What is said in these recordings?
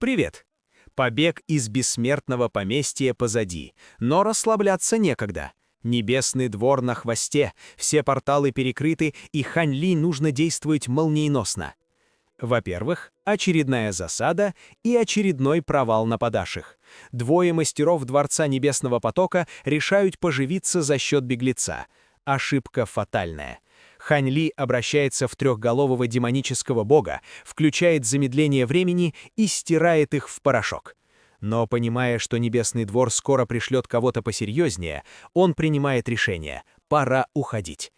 Привет! Побег из бессмертного поместья позади, но расслабляться некогда. Небесный двор на хвосте, все порталы перекрыты, и Хань Ли нужно действовать молниеносно. Во-первых, очередная засада и очередной провал нападавших. Двое мастеров Дворца Небесного Потока решают поживиться за счет беглеца. Ошибка фатальная. Хань Ли обращается в трехголового демонического бога, включает замедление времени и стирает их в порошок. Но, понимая, что Небесный двор скоро пришлет кого-то посерьезнее, он принимает решение – пора уходить.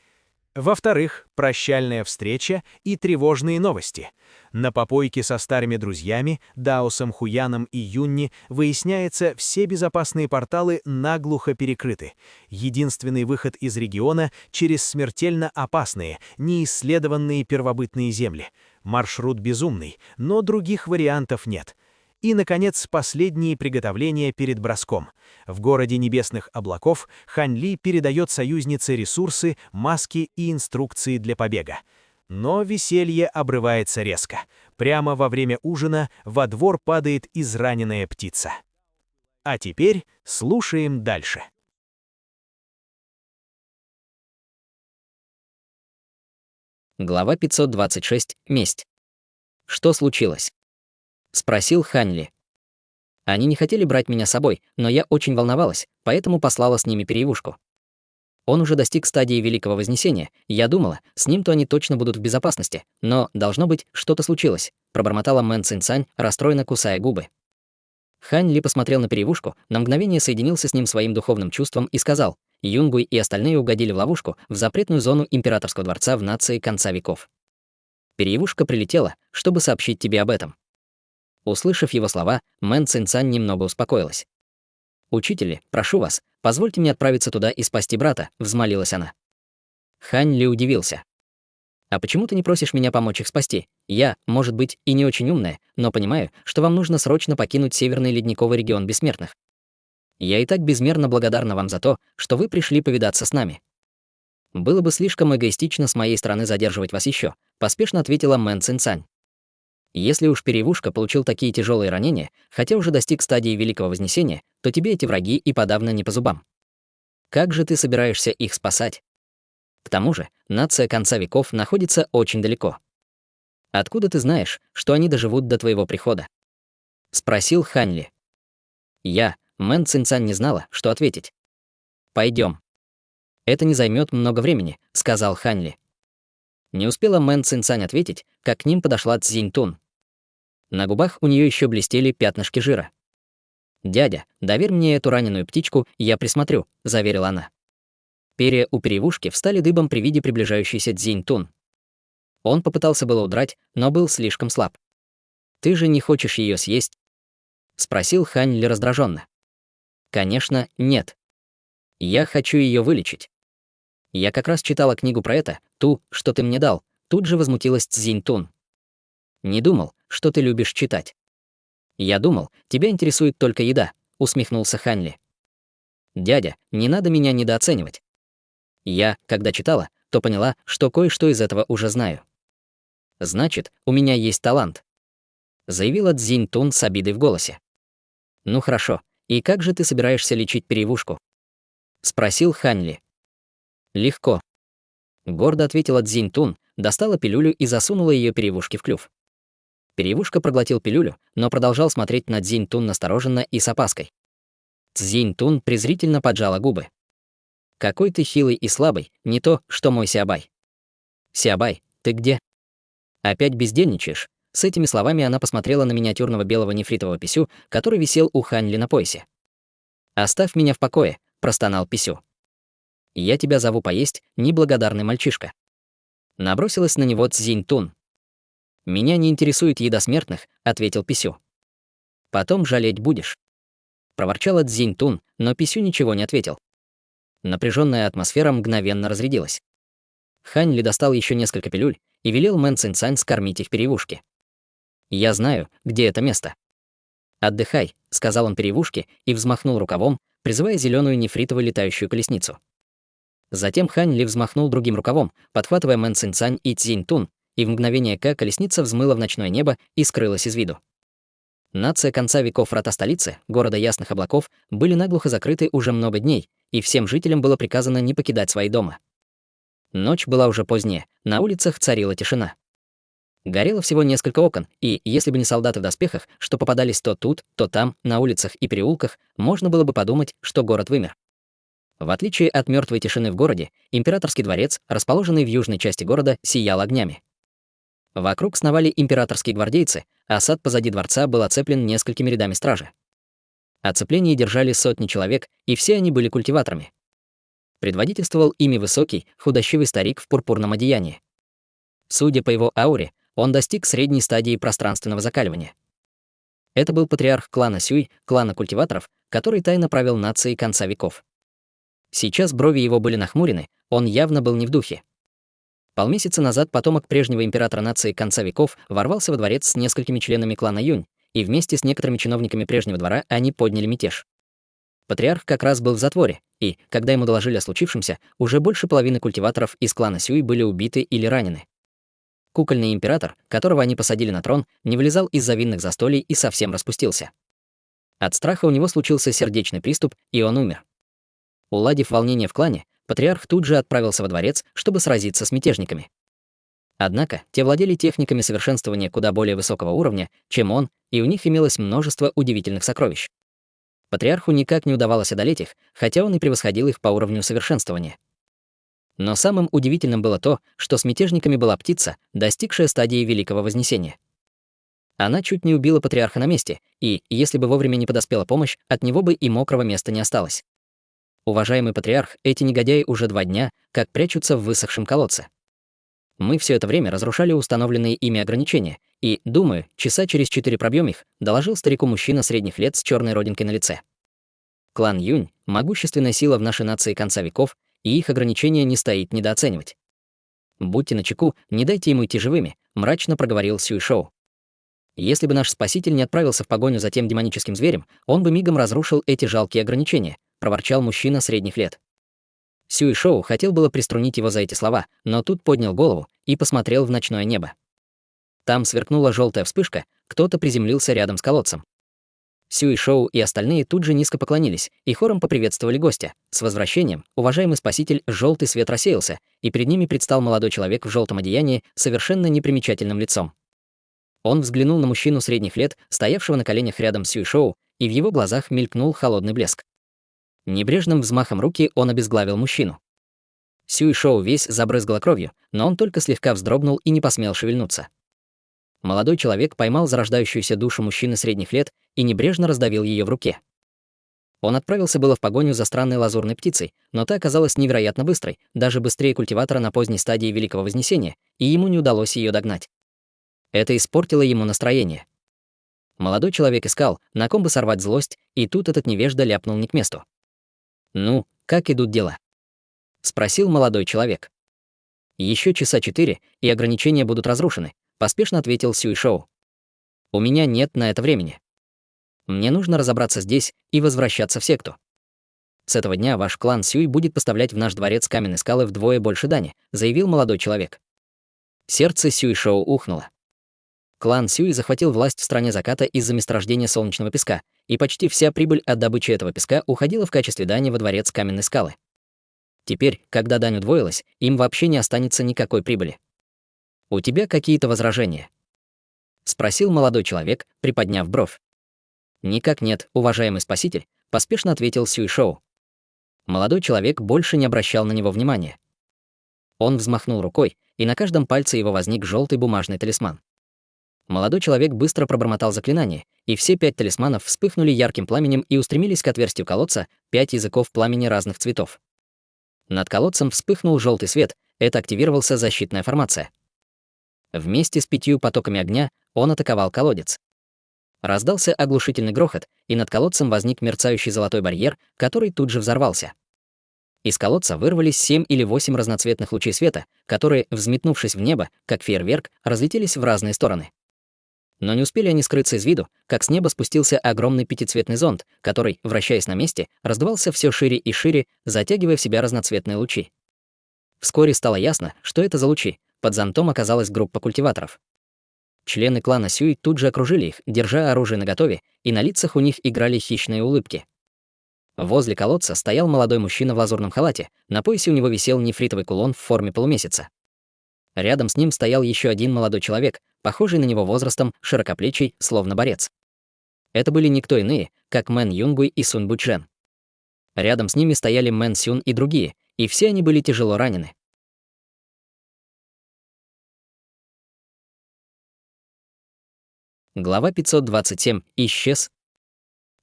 Во-вторых, прощальная встреча и тревожные новости. На попойке со старыми друзьями, Даосом, Хуяном и Юнни, выясняется, все безопасные порталы наглухо перекрыты. Единственный выход из региона через смертельно опасные, неисследованные первобытные земли. Маршрут безумный, но других вариантов нет. И, наконец, последние приготовления перед броском. В городе Небесных облаков Хань Ли передает союзнице ресурсы, маски и инструкции для побега. Но веселье обрывается резко. Прямо во время ужина во двор падает израненная птица. А теперь слушаем дальше. Глава 526. Месть. Что случилось? Спросил Хань Ли. Они не хотели брать меня с собой, но я очень волновалась, поэтому послала с ними переевушку. Он уже достиг стадии Великого Вознесения, и я думала, с ним-то они точно будут в безопасности, но, должно быть, что-то случилось, пробормотала Мэн Цинцань, расстроенно кусая губы. Хань Ли посмотрел на переевушку, на мгновение соединился с ним своим духовным чувством и сказал: Юнгуй и остальные угодили в ловушку в запретную зону императорского дворца в нации конца веков. Переевушка прилетела, чтобы сообщить тебе об этом. Услышав его слова, Мэн Цинцань немного успокоилась. «Учители, прошу вас, позвольте мне отправиться туда и спасти брата», — взмолилась она. Хань Ли удивился. «А почему ты не просишь меня помочь их спасти? Я, может быть, и не очень умная, но понимаю, что вам нужно срочно покинуть Северный ледниковый регион бессмертных. Я и так безмерно благодарна вам за то, что вы пришли повидаться с нами». «Было бы слишком эгоистично с моей стороны задерживать вас еще», — поспешно ответила Мэн Цинцань. «Если уж переевушка получил такие тяжелые ранения, хотя уже достиг стадии Великого Вознесения, то тебе эти враги и подавно не по зубам. Как же ты собираешься их спасать? К тому же, нация конца веков находится очень далеко. Откуда ты знаешь, что они доживут до твоего прихода?» — спросил Хань Ли. Мэн Цинцань не знала, что ответить. «Пойдем. Это не займет много времени», — сказал Хань Ли. Не успела Мэн Цинцань ответить, как к ним подошла Цзинь Тун. На губах у нее еще блестели пятнышки жира. «Дядя, доверь мне эту раненую птичку, я присмотрю», — заверила она. Перья у переевушки встали дыбом при виде приближающейся Цзинь Тун. Он попытался было удрать, но был слишком слаб. «Ты же не хочешь ее съесть?» — спросил Хань Ли раздраженно. «Конечно, нет. Я хочу ее вылечить. Я как раз читала книгу про это, ту, что ты мне дал», — тут же возмутилась Цзинь Тун. «Не думал, что ты любишь читать». «Я думал, тебя интересует только еда», — усмехнулся Хань Ли. «Дядя, не надо меня недооценивать. Я, когда читала, то поняла, что кое-что из этого уже знаю. Значит, у меня есть талант», — заявила Цзинь Тун с обидой в голосе. «Ну хорошо, и как же ты собираешься лечить переевушку?» — спросил Хань Ли. «Легко», — гордо ответила Цзинь Тун, достала пилюлю и засунула ее переевушке в клюв. Переевушка проглотил пилюлю, но продолжал смотреть на Цзинь Тун настороженно и с опаской. Цзинь Тун презрительно поджала губы. «Какой ты хилый и слабый, не то, что мой Сиабай». «Сиабай, ты где? Опять бездельничаешь?» С этими словами она посмотрела на миниатюрного белого нефритового писю, который висел у Хань Ли на поясе. «Оставь меня в покое», — простонал писю. «Я тебя зову поесть, неблагодарный мальчишка». Набросилась на него Цзинь Тун. «Меня не интересует еда смертных», — ответил писю. «Потом жалеть будешь», — проворчала Цзинь Тун, но писю ничего не ответил. Напряженная атмосфера мгновенно разрядилась. Хань Ли достал еще несколько пилюль и велел Мэн Цинцань скормить их переевушке. «Я знаю, где это место». «Отдыхай», — сказал он переевушке и взмахнул рукавом, призывая зеленую нефритовую летающую колесницу. Затем Хань Ли взмахнул другим рукавом, подхватывая Мэн Цинцань и Цзинь Тун, и в мгновение ока колесница взмыла в ночное небо и скрылась из виду. Нация конца веков врата столицы, города Ясных Облаков, были наглухо закрыты уже много дней, и всем жителям было приказано не покидать свои дома. Ночь была уже поздняя, на улицах царила тишина. Горело всего несколько окон, и если бы не солдаты в доспехах, что попадались то тут, то там, на улицах и переулках, можно было бы подумать, что город вымер. В отличие от мертвой тишины в городе, императорский дворец, расположенный в южной части города, сиял огнями. Вокруг сновали императорские гвардейцы, а сад позади дворца был оцеплен несколькими рядами стражи. Оцепление держали сотни человек, и все они были культиваторами. Предводительствовал ими высокий, худощавый старик в пурпурном одеянии. Судя по его ауре, он достиг средней стадии пространственного закаливания. Это был патриарх клана Сюй, клана культиваторов, который тайно правил нацией конца веков. Сейчас брови его были нахмурены, он явно был не в духе. Полмесяца назад потомок прежнего императора нации конца веков ворвался во дворец с несколькими членами клана Юнь, и вместе с некоторыми чиновниками прежнего двора они подняли мятеж. Патриарх как раз был в затворе, и, когда ему доложили о случившемся, уже больше половины культиваторов из клана Сюй были убиты или ранены. Кукольный император, которого они посадили на трон, не вылезал из-за винных застолий и совсем распустился. От страха у него случился сердечный приступ, и он умер. Уладив волнение в клане, патриарх тут же отправился во дворец, чтобы сразиться с мятежниками. Однако те владели техниками совершенствования куда более высокого уровня, чем он, и у них имелось множество удивительных сокровищ. Патриарху никак не удавалось одолеть их, хотя он и превосходил их по уровню совершенствования. Но самым удивительным было то, что с мятежниками была птица, достигшая стадии Великого Вознесения. Она чуть не убила патриарха на месте, и, если бы вовремя не подоспела помощь, от него бы и мокрого места не осталось. Уважаемый патриарх, эти негодяи уже 2 дня, как прячутся в высохшем колодце. Мы все это время разрушали установленные ими ограничения, и, думаю, часа через 4 пробьем их, доложил старику мужчина средних лет с черной родинкой на лице. Клан Юнь — могущественная сила в нашей нации конца веков, и их ограничения не стоит недооценивать. Будьте начеку, не дайте ему идти живыми, мрачно проговорил Сюй Шоу. Если бы наш спаситель не отправился в погоню за тем демоническим зверем, он бы мигом разрушил эти жалкие ограничения, проворчал мужчина средних лет. Сюй Шоу хотел было приструнить его за эти слова, но тут поднял голову и посмотрел в ночное небо. Там сверкнула желтая вспышка, кто-то приземлился рядом с колодцем. Сюй Шоу и остальные тут же низко поклонились и хором поприветствовали гостя. С возвращением, уважаемый спаситель, желтый свет рассеялся, и перед ними предстал молодой человек в желтом одеянии с совершенно непримечательным лицом. Он взглянул на мужчину средних лет, стоявшего на коленях рядом с Сюй Шоу, и в его глазах мелькнул холодный блеск. Небрежным взмахом руки он обезглавил мужчину. Сюй Шоу весь забрызгало кровью, но он только слегка вздрогнул и не посмел шевельнуться. Молодой человек поймал зарождающуюся душу мужчины средних лет и небрежно раздавил ее в руке. Он отправился было в погоню за странной лазурной птицей, но та оказалась невероятно быстрой, даже быстрее культиватора на поздней стадии Великого Вознесения, и ему не удалось ее догнать. Это испортило ему настроение. Молодой человек искал, на ком бы сорвать злость, и тут этот невежда ляпнул не к месту. «Ну, как идут дела?» — спросил молодой человек. «Еще часа 4, и ограничения будут разрушены», — поспешно ответил Сюй Шоу. «У меня нет на это времени. Мне нужно разобраться здесь и возвращаться в секту. С этого дня ваш клан Сюй будет поставлять в наш дворец каменной скалы вдвое больше дани», — заявил молодой человек. Сердце Сюй Шоу ухнуло. Клан Сюй захватил власть в стране заката из-за месторождения солнечного песка, и почти вся прибыль от добычи этого песка уходила в качестве дани во дворец каменной скалы. Теперь, когда дань удвоилась, им вообще не останется никакой прибыли. «У тебя какие-то возражения?» — спросил молодой человек, приподняв бровь. «Никак нет, уважаемый спаситель», — поспешно ответил Сюй Шоу. Молодой человек больше не обращал на него внимания. Он взмахнул рукой, и на каждом пальце его возник желтый бумажный талисман. Молодой человек быстро пробормотал заклинание, и все 5 талисманов вспыхнули ярким пламенем и устремились к отверстию колодца, 5 языков пламени разных цветов. Над колодцем вспыхнул желтый свет, это активировался защитная формация. Вместе с 5 потоками огня он атаковал колодец. Раздался оглушительный грохот, и над колодцем возник мерцающий золотой барьер, который тут же взорвался. Из колодца вырвались 7 или 8 разноцветных лучей света, которые, взметнувшись в небо, как фейерверк, разлетелись в разные стороны. Но не успели они скрыться из виду, как с неба спустился огромный пятицветный зонд, который, вращаясь на месте, раздувался все шире и шире, затягивая в себя разноцветные лучи. Вскоре стало ясно, что это за лучи. Под зонтом оказалась группа культиваторов. Члены клана Сюй тут же окружили их, держа оружие наготове, и на лицах у них играли хищные улыбки. Возле колодца стоял молодой мужчина в лазурном халате, на поясе у него висел нефритовый кулон в форме полумесяца. Рядом с ним стоял еще один молодой человек, похожий на него возрастом, широкоплечий, словно борец. Это были никто иные, как Мэн Юнгуй и Сунь Бучжэн. Рядом с ними стояли Мэн Сюн и другие, и все они были тяжело ранены. Глава 527. Исчез.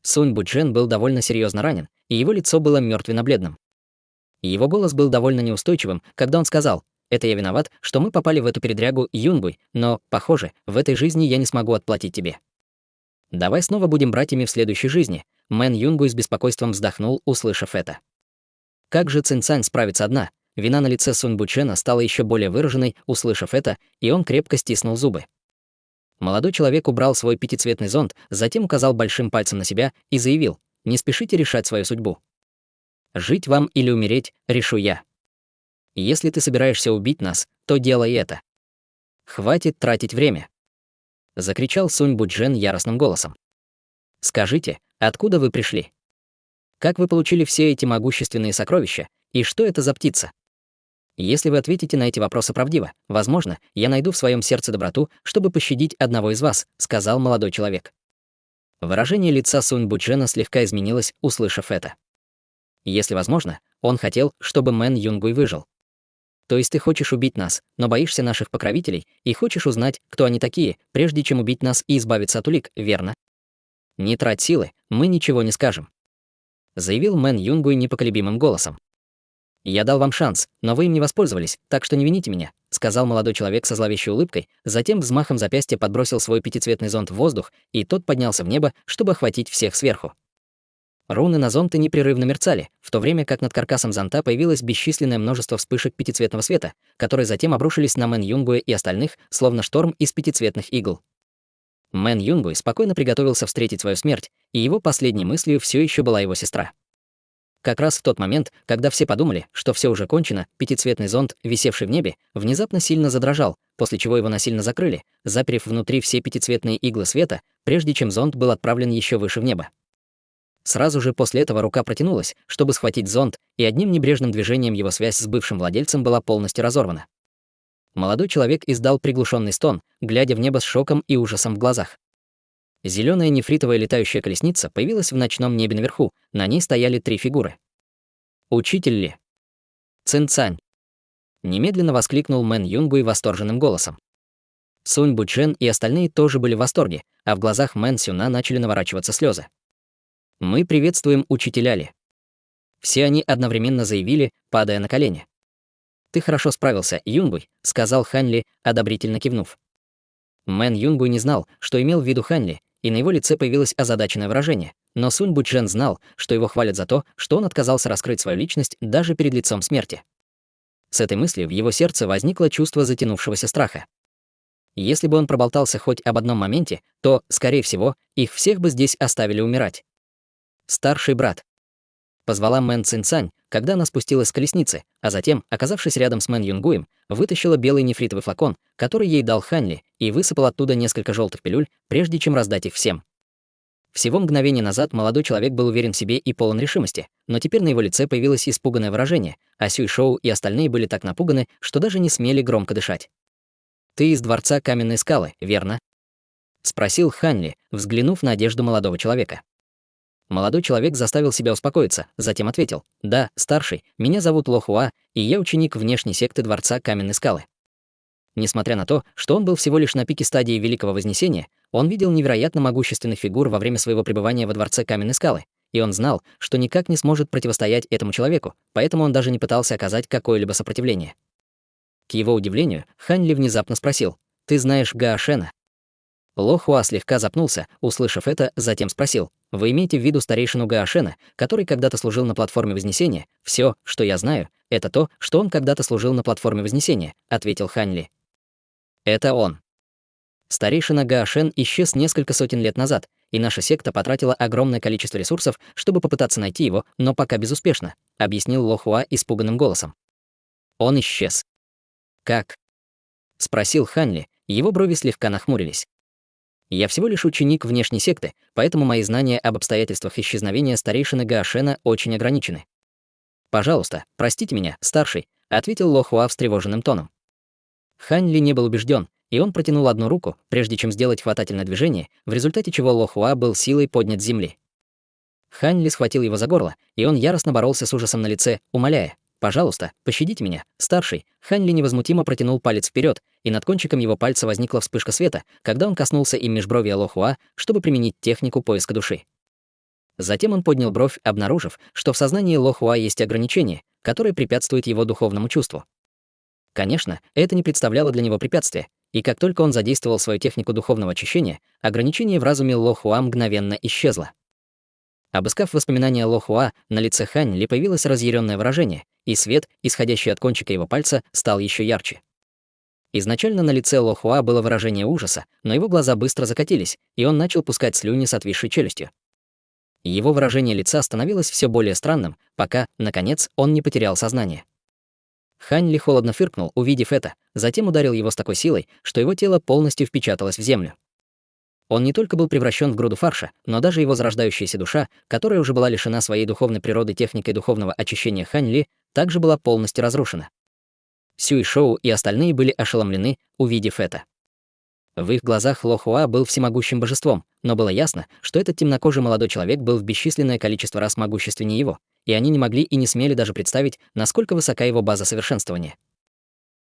Сунь Бучжэн был довольно серьезно ранен, и его лицо было мертвенно-бледным. Его голос был довольно неустойчивым, когда он сказал: «Это я виноват, что мы попали в эту передрягу, Юнгуй, но, похоже, в этой жизни я не смогу отплатить тебе. Давай снова будем братьями в следующей жизни». Мэн Юнгуй с беспокойством вздохнул, услышав это. Как же Цинцань справится одна? Вина на лице Сунь Бучжэна стала еще более выраженной, услышав это, и он крепко стиснул зубы. Молодой человек убрал свой пятицветный зонт, затем указал большим пальцем на себя и заявил: «Не спешите решать свою судьбу. Жить вам или умереть, решу я. Если ты собираешься убить нас, то делай это. Хватит тратить время», — закричал Сунь Бучжэн яростным голосом. «Скажите, откуда вы пришли? Как вы получили все эти могущественные сокровища, и что это за птица? Если вы ответите на эти вопросы правдиво, возможно, я найду в своем сердце доброту, чтобы пощадить одного из вас», — сказал молодой человек. Выражение лица Сунь Бучжэна слегка изменилось, услышав это. Если возможно, он хотел, чтобы Мэн Юнгуй выжил. То есть ты хочешь убить нас, но боишься наших покровителей и хочешь узнать, кто они такие, прежде чем убить нас и избавиться от улик, верно? Не трать силы, мы ничего не скажем, заявил Мэн Юнгуй непоколебимым голосом. «Я дал вам шанс, но вы им не воспользовались, так что не вините меня», — сказал молодой человек со зловещей улыбкой, затем взмахом запястья подбросил свой пятицветный зонт в воздух, и тот поднялся в небо, чтобы охватить всех сверху. Руны на зонте непрерывно мерцали, в то время как над каркасом зонта появилось бесчисленное множество вспышек пятицветного света, которые затем обрушились на Мэн Юнгуя и остальных, словно шторм из пятицветных игл. Мэн Юнгуй спокойно приготовился встретить свою смерть, и его последней мыслью все еще была его сестра. Как раз в тот момент, когда все подумали, что все уже кончено, пятицветный зонт, висевший в небе, внезапно сильно задрожал, после чего его насильно закрыли, заперев внутри все пятицветные иглы света, прежде чем зонт был отправлен еще выше в небо. Сразу же после этого рука протянулась, чтобы схватить зонт, и одним небрежным движением его связь с бывшим владельцем была полностью разорвана. Молодой человек издал приглушенный стон, глядя в небо с шоком и ужасом в глазах. Зеленая нефритовая летающая колесница появилась в ночном небе наверху, на ней стояли 3 фигуры. «Учитель ли?» «Цинцань!» Немедленно воскликнул Мэн Юнгуй восторженным голосом. Сунь Бучжэн и остальные тоже были в восторге, а в глазах Мэн Сюна начали наворачиваться слезы. «Мы приветствуем учителя Ли!» Все они одновременно заявили, падая на колени. «Ты хорошо справился, Юнгуй», — сказал Хань Ли, одобрительно кивнув. Мэн Юнгуй не знал, что имел в виду Хань Ли, и на его лице появилось озадаченное выражение, но Сунь Бучжэн знал, что его хвалят за то, что он отказался раскрыть свою личность даже перед лицом смерти. С этой мыслью в его сердце возникло чувство затянувшегося страха. Если бы он проболтался хоть об одном моменте, то, скорее всего, их всех бы здесь оставили умирать. «Старший брат», — позвала Мэн Цинцань, когда она спустилась с колесницы, а затем, оказавшись рядом с Мэн Юнгуем, вытащила белый нефритовый флакон, который ей дал Хань Ли, и высыпал оттуда несколько желтых пилюль, прежде чем раздать их всем. Всего мгновение назад молодой человек был уверен в себе и полон решимости, но теперь на его лице появилось испуганное выражение, а Сюй Шоу и остальные были так напуганы, что даже не смели громко дышать. «Ты из дворца Каменной Скалы, верно?» — спросил Хань Ли, взглянув на одежду молодого человека. Молодой человек заставил себя успокоиться, затем ответил: «Да, старший, меня зовут Ло Хуа, и я ученик внешней секты Дворца Каменной Скалы». Несмотря на то, что он был всего лишь на пике стадии Великого Вознесения, он видел невероятно могущественных фигур во время своего пребывания во Дворце Каменной Скалы, и он знал, что никак не сможет противостоять этому человеку, поэтому он даже не пытался оказать какое-либо сопротивление. К его удивлению, Хань Ли внезапно спросил: «Ты знаешь Гаошена?» Ло Хуа слегка запнулся, услышав это, затем спросил: «Вы имеете в виду старейшину Гаошена, который когда-то служил на платформе Вознесения? Все, что я знаю, это то, что он когда-то служил на платформе Вознесения», — ответил Хань Ли. «Это он. Старейшина Гаошен исчез несколько сотен лет назад, и наша секта потратила огромное количество ресурсов, чтобы попытаться найти его, но пока безуспешно», — объяснил Ло Хуа испуганным голосом. «Он исчез». «Как?» — спросил Хань Ли, Его брови слегка нахмурились. Я всего лишь ученик внешней секты, поэтому мои знания об обстоятельствах исчезновения старейшины Гаошена очень ограничены. «Пожалуйста, простите меня, старший», — ответил Ло Хуа встревоженным тоном. Хань Ли не был убежден, и он протянул одну руку, прежде чем сделать хватательное движение, в результате чего Ло Хуа был силой поднят с земли. Хань Ли схватил его за горло, и он яростно боролся с ужасом на лице, умоляя: «Пожалуйста, пощадите меня, старший». Хань Ли невозмутимо протянул палец вперед, и над кончиком его пальца возникла вспышка света, когда он коснулся им межбровья Ло Хуа, чтобы применить технику поиска души. Затем он поднял бровь, обнаружив, что в сознании Ло Хуа есть ограничение, которое препятствует его духовному чувству. Конечно, это не представляло для него препятствия, и как только он задействовал свою технику духовного очищения, ограничение в разуме Ло Хуа мгновенно исчезло. Обыскав воспоминания Ло Хуа, на лице Хань Ли появилось разъяренное выражение, и свет, исходящий от кончика его пальца, стал еще ярче. Изначально на лице Ло Хуа было выражение ужаса, но его глаза быстро закатились, и он начал пускать слюни с отвисшей челюстью. Его выражение лица становилось все более странным, пока, наконец, он не потерял сознание. Хань Ли холодно фыркнул, увидев это, затем ударил его с такой силой, что его тело полностью впечаталось в землю. Он не только был превращен в груду фарша, но даже его зарождающаяся душа, которая уже была лишена своей духовной природы техникой духовного очищения Хань Ли, также была полностью разрушена. Сюй Шоу и остальные были ошеломлены, увидев это. В их глазах Ло Хуа был всемогущим божеством, но было ясно, что этот темнокожий молодой человек был в бесчисленное количество раз могущественнее его, и они не могли и не смели даже представить, насколько высока его база совершенствования.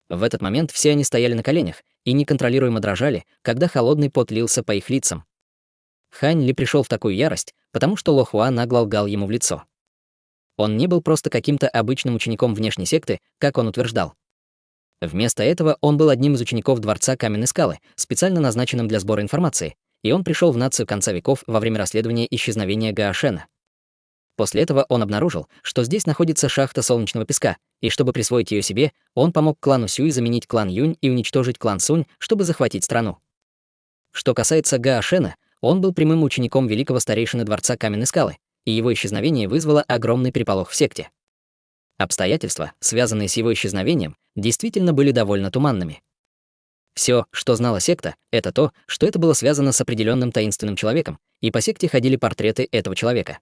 В этот момент все они стояли на коленях и неконтролируемо дрожали, когда холодный пот лился по их лицам. Хань Ли пришел в такую ярость, потому что Ло Хуа нагло лгал ему в лицо. Он не был просто каким-то обычным учеником внешней секты, как он утверждал. Вместо этого он был одним из учеников Дворца Каменной Скалы, специально назначенным для сбора информации, и он пришел в нацию конца веков во время расследования исчезновения Гаошена. После этого он обнаружил, что здесь находится шахта солнечного песка, и чтобы присвоить ее себе, он помог клану Сюй заменить клан Юнь и уничтожить клан Сунь, чтобы захватить страну. Что касается Гаошена, он был прямым учеником великого старейшины Дворца Каменной Скалы, и его исчезновение вызвало огромный переполох в секте. Обстоятельства, связанные с его исчезновением, действительно были довольно туманными. Все, что знала секта, это то, что это было связано с определенным таинственным человеком, и по секте ходили портреты этого человека.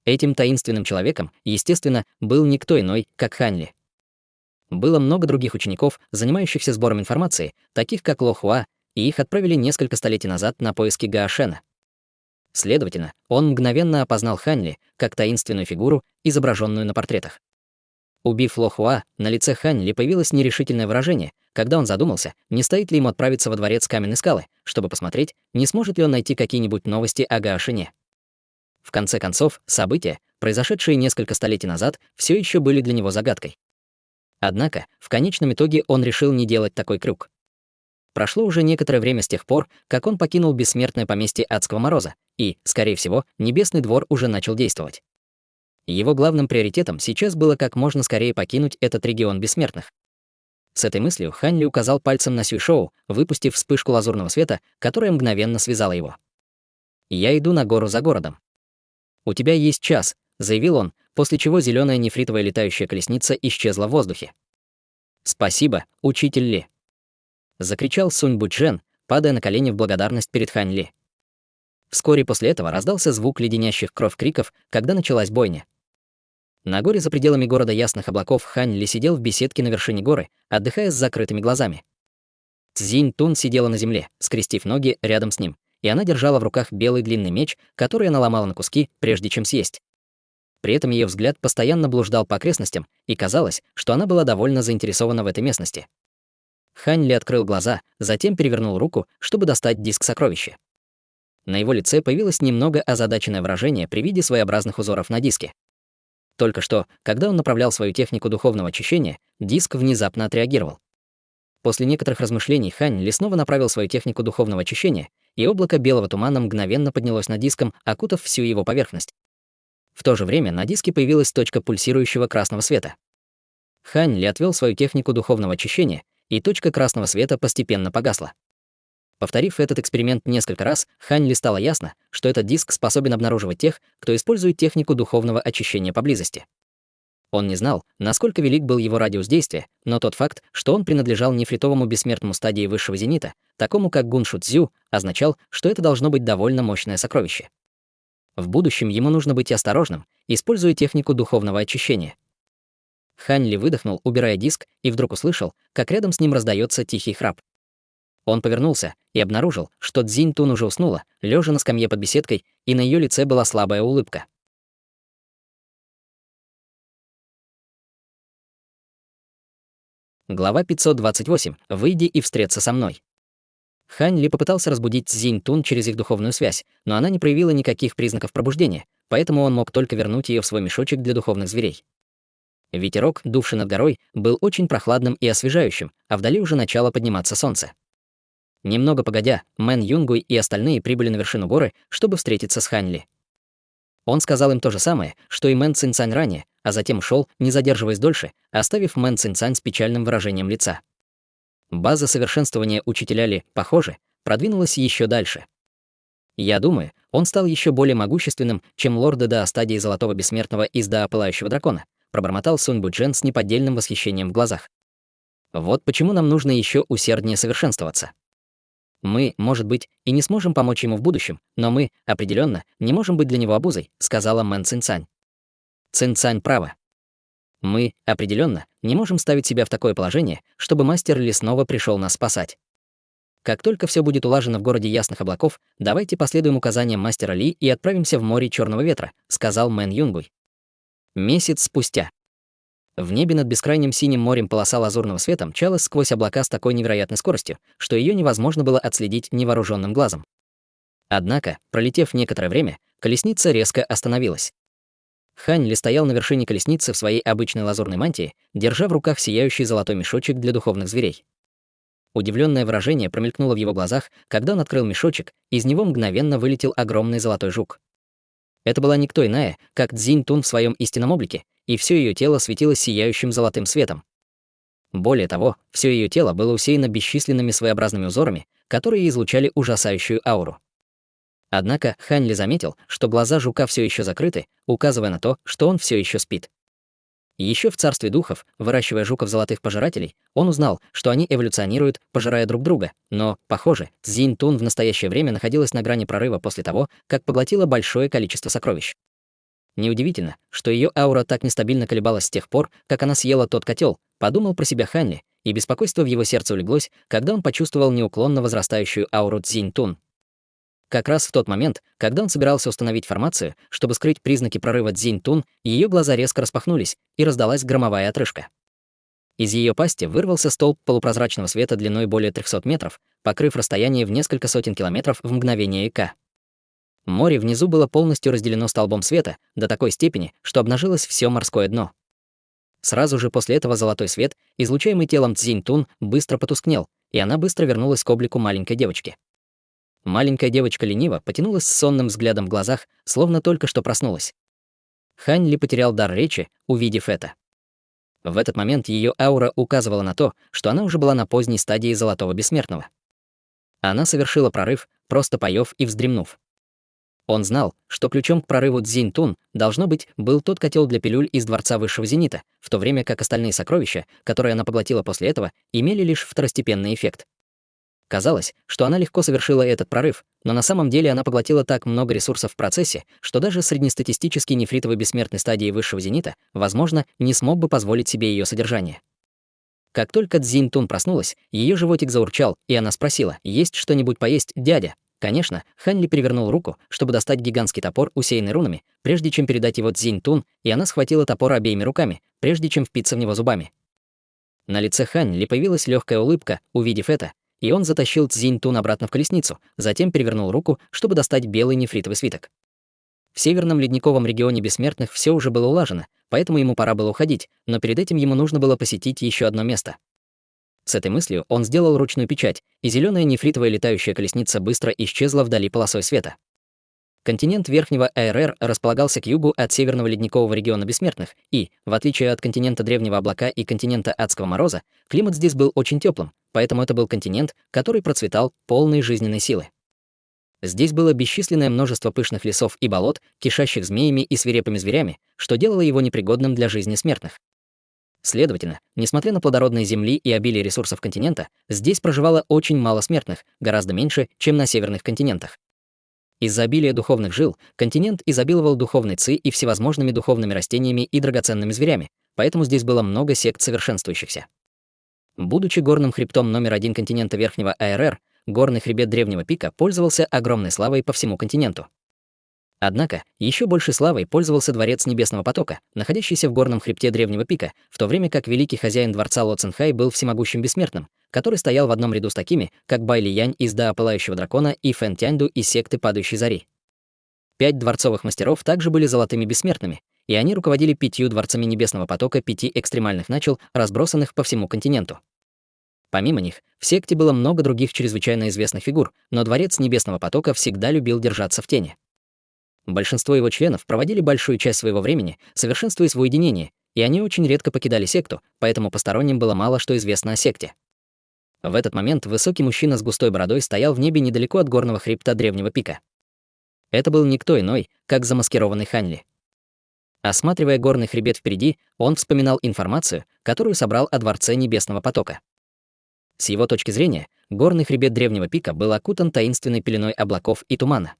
Этим таинственным человеком, естественно, был никто иной, как Хань Ли. Было много других учеников, занимающихся сбором информации, таких как Ло Хуа, и их отправили несколько столетий назад на поиски Гаошена. Следовательно, он мгновенно опознал Хань Ли как таинственную фигуру, изображенную на портретах. Убив Ло Хуа, на лице Хань Ли появилось нерешительное выражение, когда он задумался, не стоит ли ему отправиться во дворец Каменной Скалы, чтобы посмотреть, не сможет ли он найти какие-нибудь новости о Гаошене. В конце концов, события, произошедшие несколько столетий назад, все еще были для него загадкой. Однако, в конечном итоге он решил не делать такой крюк. Прошло уже некоторое время с тех пор, как он покинул бессмертное поместье Адского Мороза, и, скорее всего, Небесный двор уже начал действовать. Его главным приоритетом сейчас было как можно скорее покинуть этот регион бессмертных. С этой мыслью Хань Ли указал пальцем на Сюй Шоу, выпустив вспышку лазурного света, которая мгновенно связала его. «Я иду на гору за городом. У тебя есть час», — заявил он, после чего зеленая нефритовая летающая колесница исчезла в воздухе. «Спасибо, учитель Ли», — закричал Сунь Буджен, падая на колени в благодарность перед Хань Ли. Вскоре после этого раздался звук леденящих кровь криков, когда началась бойня. На горе за пределами города Ясных Облаков Хань Ли сидел в беседке на вершине горы, отдыхая с закрытыми глазами. Цзинь Тун сидела на земле, скрестив ноги рядом с ним, и она держала в руках белый длинный меч, который она ломала на куски, прежде чем съесть. При этом ее взгляд постоянно блуждал по окрестностям, и казалось, что она была довольно заинтересована в этой местности. Хань Ли открыл глаза, затем перевернул руку, чтобы достать диск сокровища. На его лице появилось немного озадаченное выражение при виде своеобразных узоров на диске. Только что, когда он направлял свою технику духовного очищения, диск внезапно отреагировал. После некоторых размышлений Хань Ли снова направил свою технику духовного очищения, и облако белого тумана мгновенно поднялось над диском, окутав всю его поверхность. В то же время на диске появилась точка пульсирующего красного света. Хань Ли отвел свою технику духовного очищения, и точка красного света постепенно погасла. Повторив этот эксперимент несколько раз, Хань Ли стало ясно, что этот диск способен обнаруживать тех, кто использует технику духовного очищения поблизости. Он не знал, насколько велик был его радиус действия, но тот факт, что он принадлежал нефритовому бессмертному стадии высшего зенита, такому как Гуншуцзю, означал, что это должно быть довольно мощное сокровище. В будущем ему нужно быть осторожным, используя технику духовного очищения. Хань Ли выдохнул, убирая диск, и вдруг услышал, как рядом с ним раздается тихий храп. Он повернулся и обнаружил, что Цзинь Тун уже уснула, лежа на скамье под беседкой, и на ее лице была слабая улыбка. Глава 528. «Выйди и встреться со мной». Хань Ли попытался разбудить Цзинь Тун через их духовную связь, но она не проявила никаких признаков пробуждения, поэтому он мог только вернуть ее в свой мешочек для духовных зверей. Ветерок, дувший над горой, был очень прохладным и освежающим, а вдали уже начало подниматься солнце. Немного погодя, Мэн Юнгуй и остальные прибыли на вершину горы, чтобы встретиться с Хань Ли. Он сказал им то же самое, что и Мэн Цинцань ранее, а затем ушел, не задерживаясь дольше, оставив Мэн Цинцань с печальным выражением лица. База совершенствования учителя Ли, похоже, продвинулась еще дальше. Я думаю, он стал еще более могущественным, чем лорд Дао стадии Золотого Бессмертного из Дао Пылающего Дракона, пробормотал Сунь Буджен с неподдельным восхищением в глазах. Вот почему нам нужно еще усерднее совершенствоваться. Мы, может быть, и не сможем помочь ему в будущем, но мы, определенно, не можем быть для него обузой, сказала Мэн Цинцань. Цинцань права. Мы, определенно, не можем ставить себя в такое положение, чтобы мастер Ли снова пришел нас спасать. Как только все будет улажено в городе Ясных Облаков, давайте последуем указаниям мастера Ли и отправимся в море Черного Ветра, сказал Мэн Юнгуй. Месяц спустя. В небе над бескрайним синим морем полоса лазурного света мчалась сквозь облака с такой невероятной скоростью, что ее невозможно было отследить невооруженным глазом. Однако, пролетев некоторое время, колесница резко остановилась. Хань Ли стоял на вершине колесницы в своей обычной лазурной мантии, держа в руках сияющий золотой мешочек для духовных зверей. Удивленное выражение промелькнуло в его глазах, когда он открыл мешочек, и из него мгновенно вылетел огромный золотой жук. Это была никто иная, как Цзинь Тун в своем истинном облике, и все ее тело светилось сияющим золотым светом. Более того, все ее тело было усеяно бесчисленными своеобразными узорами, которые излучали ужасающую ауру. Однако Хань Ли заметил, что глаза жука все еще закрыты, указывая на то, что он все еще спит. Еще в царстве духов, выращивая жуков золотых пожирателей, он узнал, что они эволюционируют, пожирая друг друга, но, похоже, Цзинь Тун в настоящее время находилась на грани прорыва после того, как поглотила большое количество сокровищ. Неудивительно, что ее аура так нестабильно колебалась с тех пор, как она съела тот котел, подумал про себя Хань Ли, и беспокойство в его сердце улеглось, когда он почувствовал неуклонно возрастающую ауру Цзинь Тун. Как раз в тот момент, когда он собирался установить формацию, чтобы скрыть признаки прорыва Цзинь Тун, ее глаза резко распахнулись, и раздалась громовая отрыжка. Из ее пасти вырвался столб полупрозрачного света длиной более 300 метров, покрыв расстояние в несколько сотен километров в мгновение ока. Море внизу было полностью разделено столбом света до такой степени, что обнажилось все морское дно. Сразу же после этого золотой свет, излучаемый телом Цзинь Тун, быстро потускнел, и она быстро вернулась к облику маленькой девочки. Маленькая девочка лениво потянулась с сонным взглядом в глазах, словно только что проснулась. Хань Ли потерял дар речи, увидев это. В этот момент ее аура указывала на то, что она уже была на поздней стадии Золотого Бессмертного. Она совершила прорыв, просто поев и вздремнув. Он знал, что ключом к прорыву Цзинь Тун, должно быть, был тот котел для пилюль из Дворца Высшего Зенита, в то время как остальные сокровища, которые она поглотила после этого, имели лишь второстепенный эффект. Казалось, что она легко совершила этот прорыв, но на самом деле она поглотила так много ресурсов в процессе, что даже среднестатистический нефритовый бессмертной стадии Высшего Зенита, возможно, не смог бы позволить себе ее содержание. Как только Цзинь Тун проснулась, ее животик заурчал, и она спросила: «Есть что-нибудь поесть, дядя?» Конечно, Хань Ли перевернул руку, чтобы достать гигантский топор, усеянный рунами, прежде чем передать его Цзинь Тун, и она схватила топор обеими руками, прежде чем впиться в него зубами. На лице Хань Ли появилась легкая улыбка, увидев это, и он затащил Цзинь Тун обратно в колесницу, затем перевернул руку, чтобы достать белый нефритовый свиток. В северном ледниковом регионе бессмертных все уже было улажено, поэтому ему пора было уходить, но перед этим ему нужно было посетить еще одно место. С этой мыслью он сделал ручную печать, и зеленая нефритовая летающая колесница быстро исчезла вдали полосой света. Континент Верхнего АРР располагался к югу от северного ледникового региона бессмертных, и, в отличие от континента Древнего Облака и континента Адского Мороза, климат здесь был очень теплым, поэтому это был континент, который процветал полной жизненной силы. Здесь было бесчисленное множество пышных лесов и болот, кишащих змеями и свирепыми зверями, что делало его непригодным для жизни смертных. Следовательно, несмотря на плодородные земли и обилие ресурсов континента, здесь проживало очень мало смертных, гораздо меньше, чем на северных континентах. Из-за обилия духовных жил континент изобиловал духовной ци и всевозможными духовными растениями и драгоценными зверями, поэтому здесь было много сект совершенствующихся. Будучи горным хребтом номер один континента Верхнего АРР, горный хребет Древнего Пика пользовался огромной славой по всему континенту. Однако, еще большей славой пользовался дворец Небесного Потока, находящийся в горном хребте Древнего Пика, в то время как великий хозяин дворца Ло Цинхай был всемогущим бессмертным, который стоял в одном ряду с такими, как Бай Лиянь из Дао Пылающего Дракона и Фэн Тяньду из секты Падающей Зари. 5 дворцовых мастеров также были золотыми бессмертными, и они руководили 5 дворцами Небесного Потока 5 экстремальных начал, разбросанных по всему континенту. Помимо них, в секте было много других чрезвычайно известных фигур, но дворец Небесного Потока всегда любил держаться в тени. Большинство его членов проводили большую часть своего времени, совершенствуясь в уединении, и они очень редко покидали секту, поэтому посторонним было мало что известно о секте. В этот момент высокий мужчина с густой бородой стоял в небе недалеко от горного хребта Древнего Пика. Это был никто иной, как замаскированный Хань Ли. Осматривая горный хребет впереди, он вспоминал информацию, которую собрал о дворце Небесного Потока. С его точки зрения, горный хребет Древнего Пика был окутан таинственной пеленой облаков и тумана.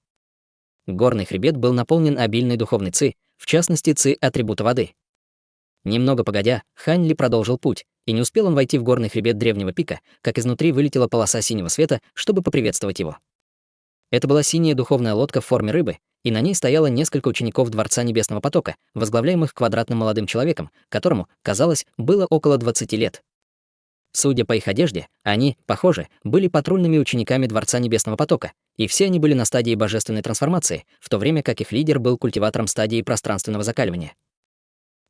Горный хребет был наполнен обильной духовной ци, в частности ци атрибута воды. Немного погодя, Хань Ли продолжил путь, и не успел он войти в горный хребет Древнего Пика, как изнутри вылетела полоса синего света, чтобы поприветствовать его. Это была синяя духовная лодка в форме рыбы, и на ней стояло несколько учеников Дворца Небесного Потока, возглавляемых квадратным молодым человеком, которому, казалось, было около 20 лет. Судя по их одежде, они, похоже, были патрульными учениками Дворца Небесного Потока, и все они были на стадии божественной трансформации, в то время как их лидер был культиватором стадии пространственного закаливания.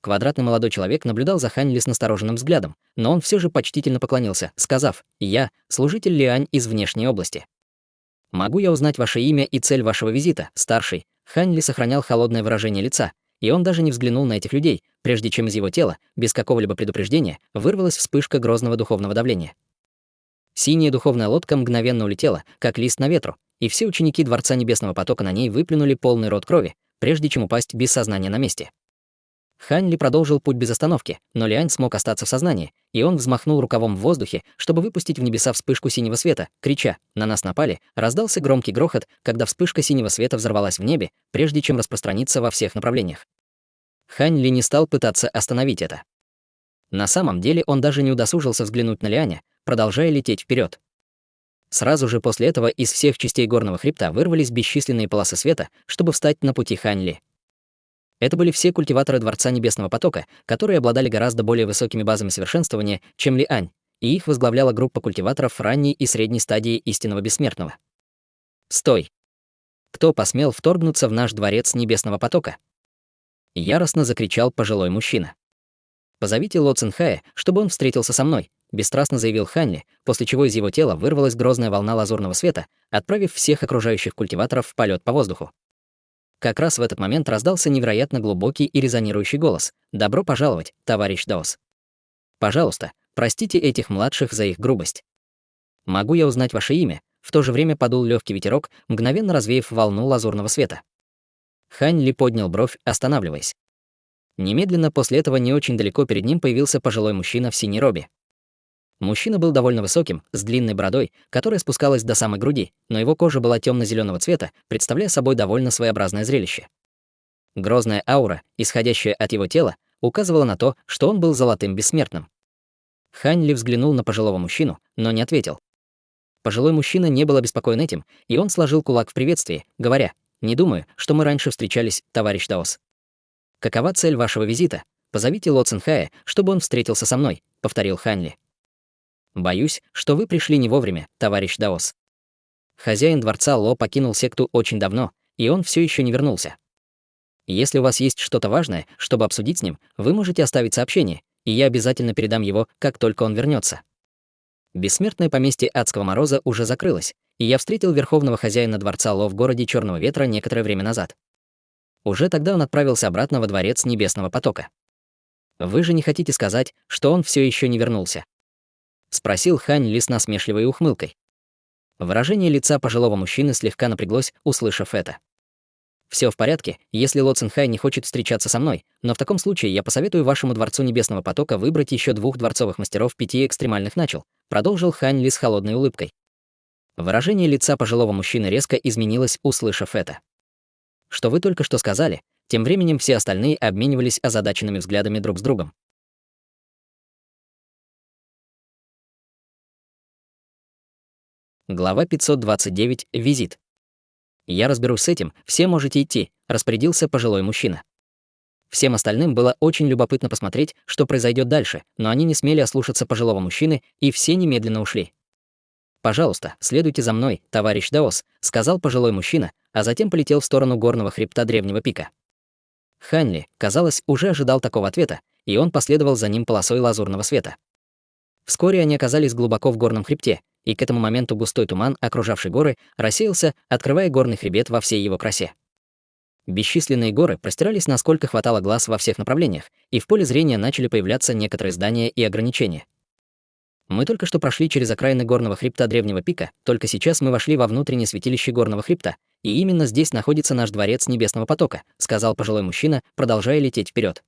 Квадратный молодой человек наблюдал за Хань Ли с настороженным взглядом, но он все же почтительно поклонился, сказав: «Я — служитель Лиань из внешней области. Могу я узнать ваше имя и цель вашего визита, старший?» Хань Ли сохранял холодное выражение лица, и он даже не взглянул на этих людей, прежде чем из его тела, без какого-либо предупреждения, вырвалась вспышка грозного духовного давления. Синяя духовная лодка мгновенно улетела, как лист на ветру, и все ученики Дворца Небесного Потока на ней выплюнули полный рот крови, прежде чем упасть без сознания на месте. Хань Ли продолжил путь без остановки, но Лиань смог остаться в сознании, и он взмахнул рукавом в воздухе, чтобы выпустить в небеса вспышку синего света, крича: «На нас напали!» Раздался громкий грохот, когда вспышка синего света взорвалась в небе, прежде чем распространиться во всех направлениях. Хань Ли не стал пытаться остановить это. На самом деле он даже не удосужился взглянуть на Лианя, продолжая лететь вперед. Сразу же после этого из всех частей горного хребта вырвались бесчисленные полосы света, чтобы встать на пути Хань Ли. Это были все культиваторы Дворца Небесного Потока, которые обладали гораздо более высокими базами совершенствования, чем Лиань, и их возглавляла группа культиваторов ранней и средней стадии истинного бессмертного. «Стой! Кто посмел вторгнуться в наш Дворец Небесного Потока?» Яростно закричал пожилой мужчина. «Позовите Ло Цинхая, чтобы он встретился со мной», бесстрастно заявил Хань Ли, после чего из его тела вырвалась грозная волна лазурного света, отправив всех окружающих культиваторов в полет по воздуху. Как раз в этот момент раздался невероятно глубокий и резонирующий голос: «Добро пожаловать, товарищ Даос. Пожалуйста, простите этих младших за их грубость. Могу я узнать ваше имя?» В то же время подул легкий ветерок, мгновенно развеяв волну лазурного света. Хань Ли поднял бровь, останавливаясь. Немедленно после этого не очень далеко перед ним появился пожилой мужчина в синей робе. Мужчина был довольно высоким, с длинной бородой, которая спускалась до самой груди, но его кожа была темно-зеленого цвета, представляя собой довольно своеобразное зрелище. Грозная аура, исходящая от его тела, указывала на то, что он был золотым бессмертным. Хань Ли взглянул на пожилого мужчину, но не ответил. Пожилой мужчина не был обеспокоен этим, и он сложил кулак в приветствии, говоря: «Не думаю, что мы раньше встречались, товарищ Даос. Какова цель вашего визита? Позовите Ло Цинхая, чтобы он встретился со мной», — повторил Хань Ли. «Боюсь, что вы пришли не вовремя, товарищ Даос. Хозяин дворца Ло покинул секту очень давно, и он все еще не вернулся. Если у вас есть что-то важное, чтобы обсудить с ним, вы можете оставить сообщение, и я обязательно передам его, как только он вернется. Бессмертное поместье Адского Мороза уже закрылось, и я встретил верховного хозяина дворца Ло в городе Черного Ветра некоторое время назад. Уже тогда он отправился обратно во Дворец Небесного Потока. Вы же не хотите сказать, что он все еще не вернулся?» — спросил Хань Ли с насмешливой ухмылкой. Выражение лица пожилого мужчины слегка напряглось, услышав это. «Все в порядке, если Ло Цинхай не хочет встречаться со мной, но в таком случае я посоветую вашему Дворцу Небесного Потока выбрать еще 2 дворцовых мастеров 5 экстремальных начал», продолжил Хань Ли с холодной улыбкой. Выражение лица пожилого мужчины резко изменилось, услышав это. «Что вы только что сказали?» Тем временем все остальные обменивались озадаченными взглядами друг с другом. Глава 529. Визит. «Я разберусь с этим, все можете идти», — распорядился пожилой мужчина. Всем остальным было очень любопытно посмотреть, что произойдет дальше, но они не смели ослушаться пожилого мужчины, и все немедленно ушли. «Пожалуйста, следуйте за мной, товарищ Даос», — сказал пожилой мужчина, а затем полетел в сторону горного хребта древнего пика. Хань Ли, казалось, уже ожидал такого ответа, и он последовал за ним полосой лазурного света. Вскоре они оказались глубоко в горном хребте, и к этому моменту густой туман, окружавший горы, рассеялся, открывая горный хребет во всей его красе. Бесчисленные горы простирались, насколько хватало глаз во всех направлениях, и в поле зрения начали появляться некоторые здания и ограничения. Мы только что прошли через окраины горного хребта древнего пика, только сейчас мы вошли во внутреннее святилище горного хребта, и именно здесь находится наш дворец Небесного Потока, сказал пожилой мужчина, продолжая лететь вперед.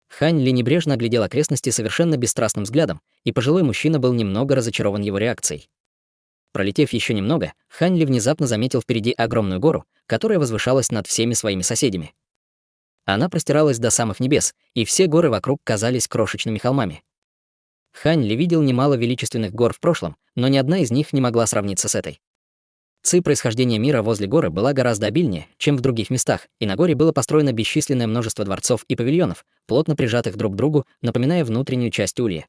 Хань Ли небрежно оглядел окрестности совершенно бесстрастным взглядом, и пожилой мужчина был немного разочарован его реакцией. Пролетев еще немного, Хань Ли внезапно заметил впереди огромную гору, которая возвышалась над всеми своими соседями. Она простиралась до самых небес, и все горы вокруг казались крошечными холмами. Хань Ли видел немало величественных гор в прошлом, но ни одна из них не могла сравниться с этой. Ци происхождения мира возле горы была гораздо обильнее, чем в других местах, и на горе было построено бесчисленное множество дворцов и павильонов, плотно прижатых друг к другу, напоминая внутреннюю часть улья.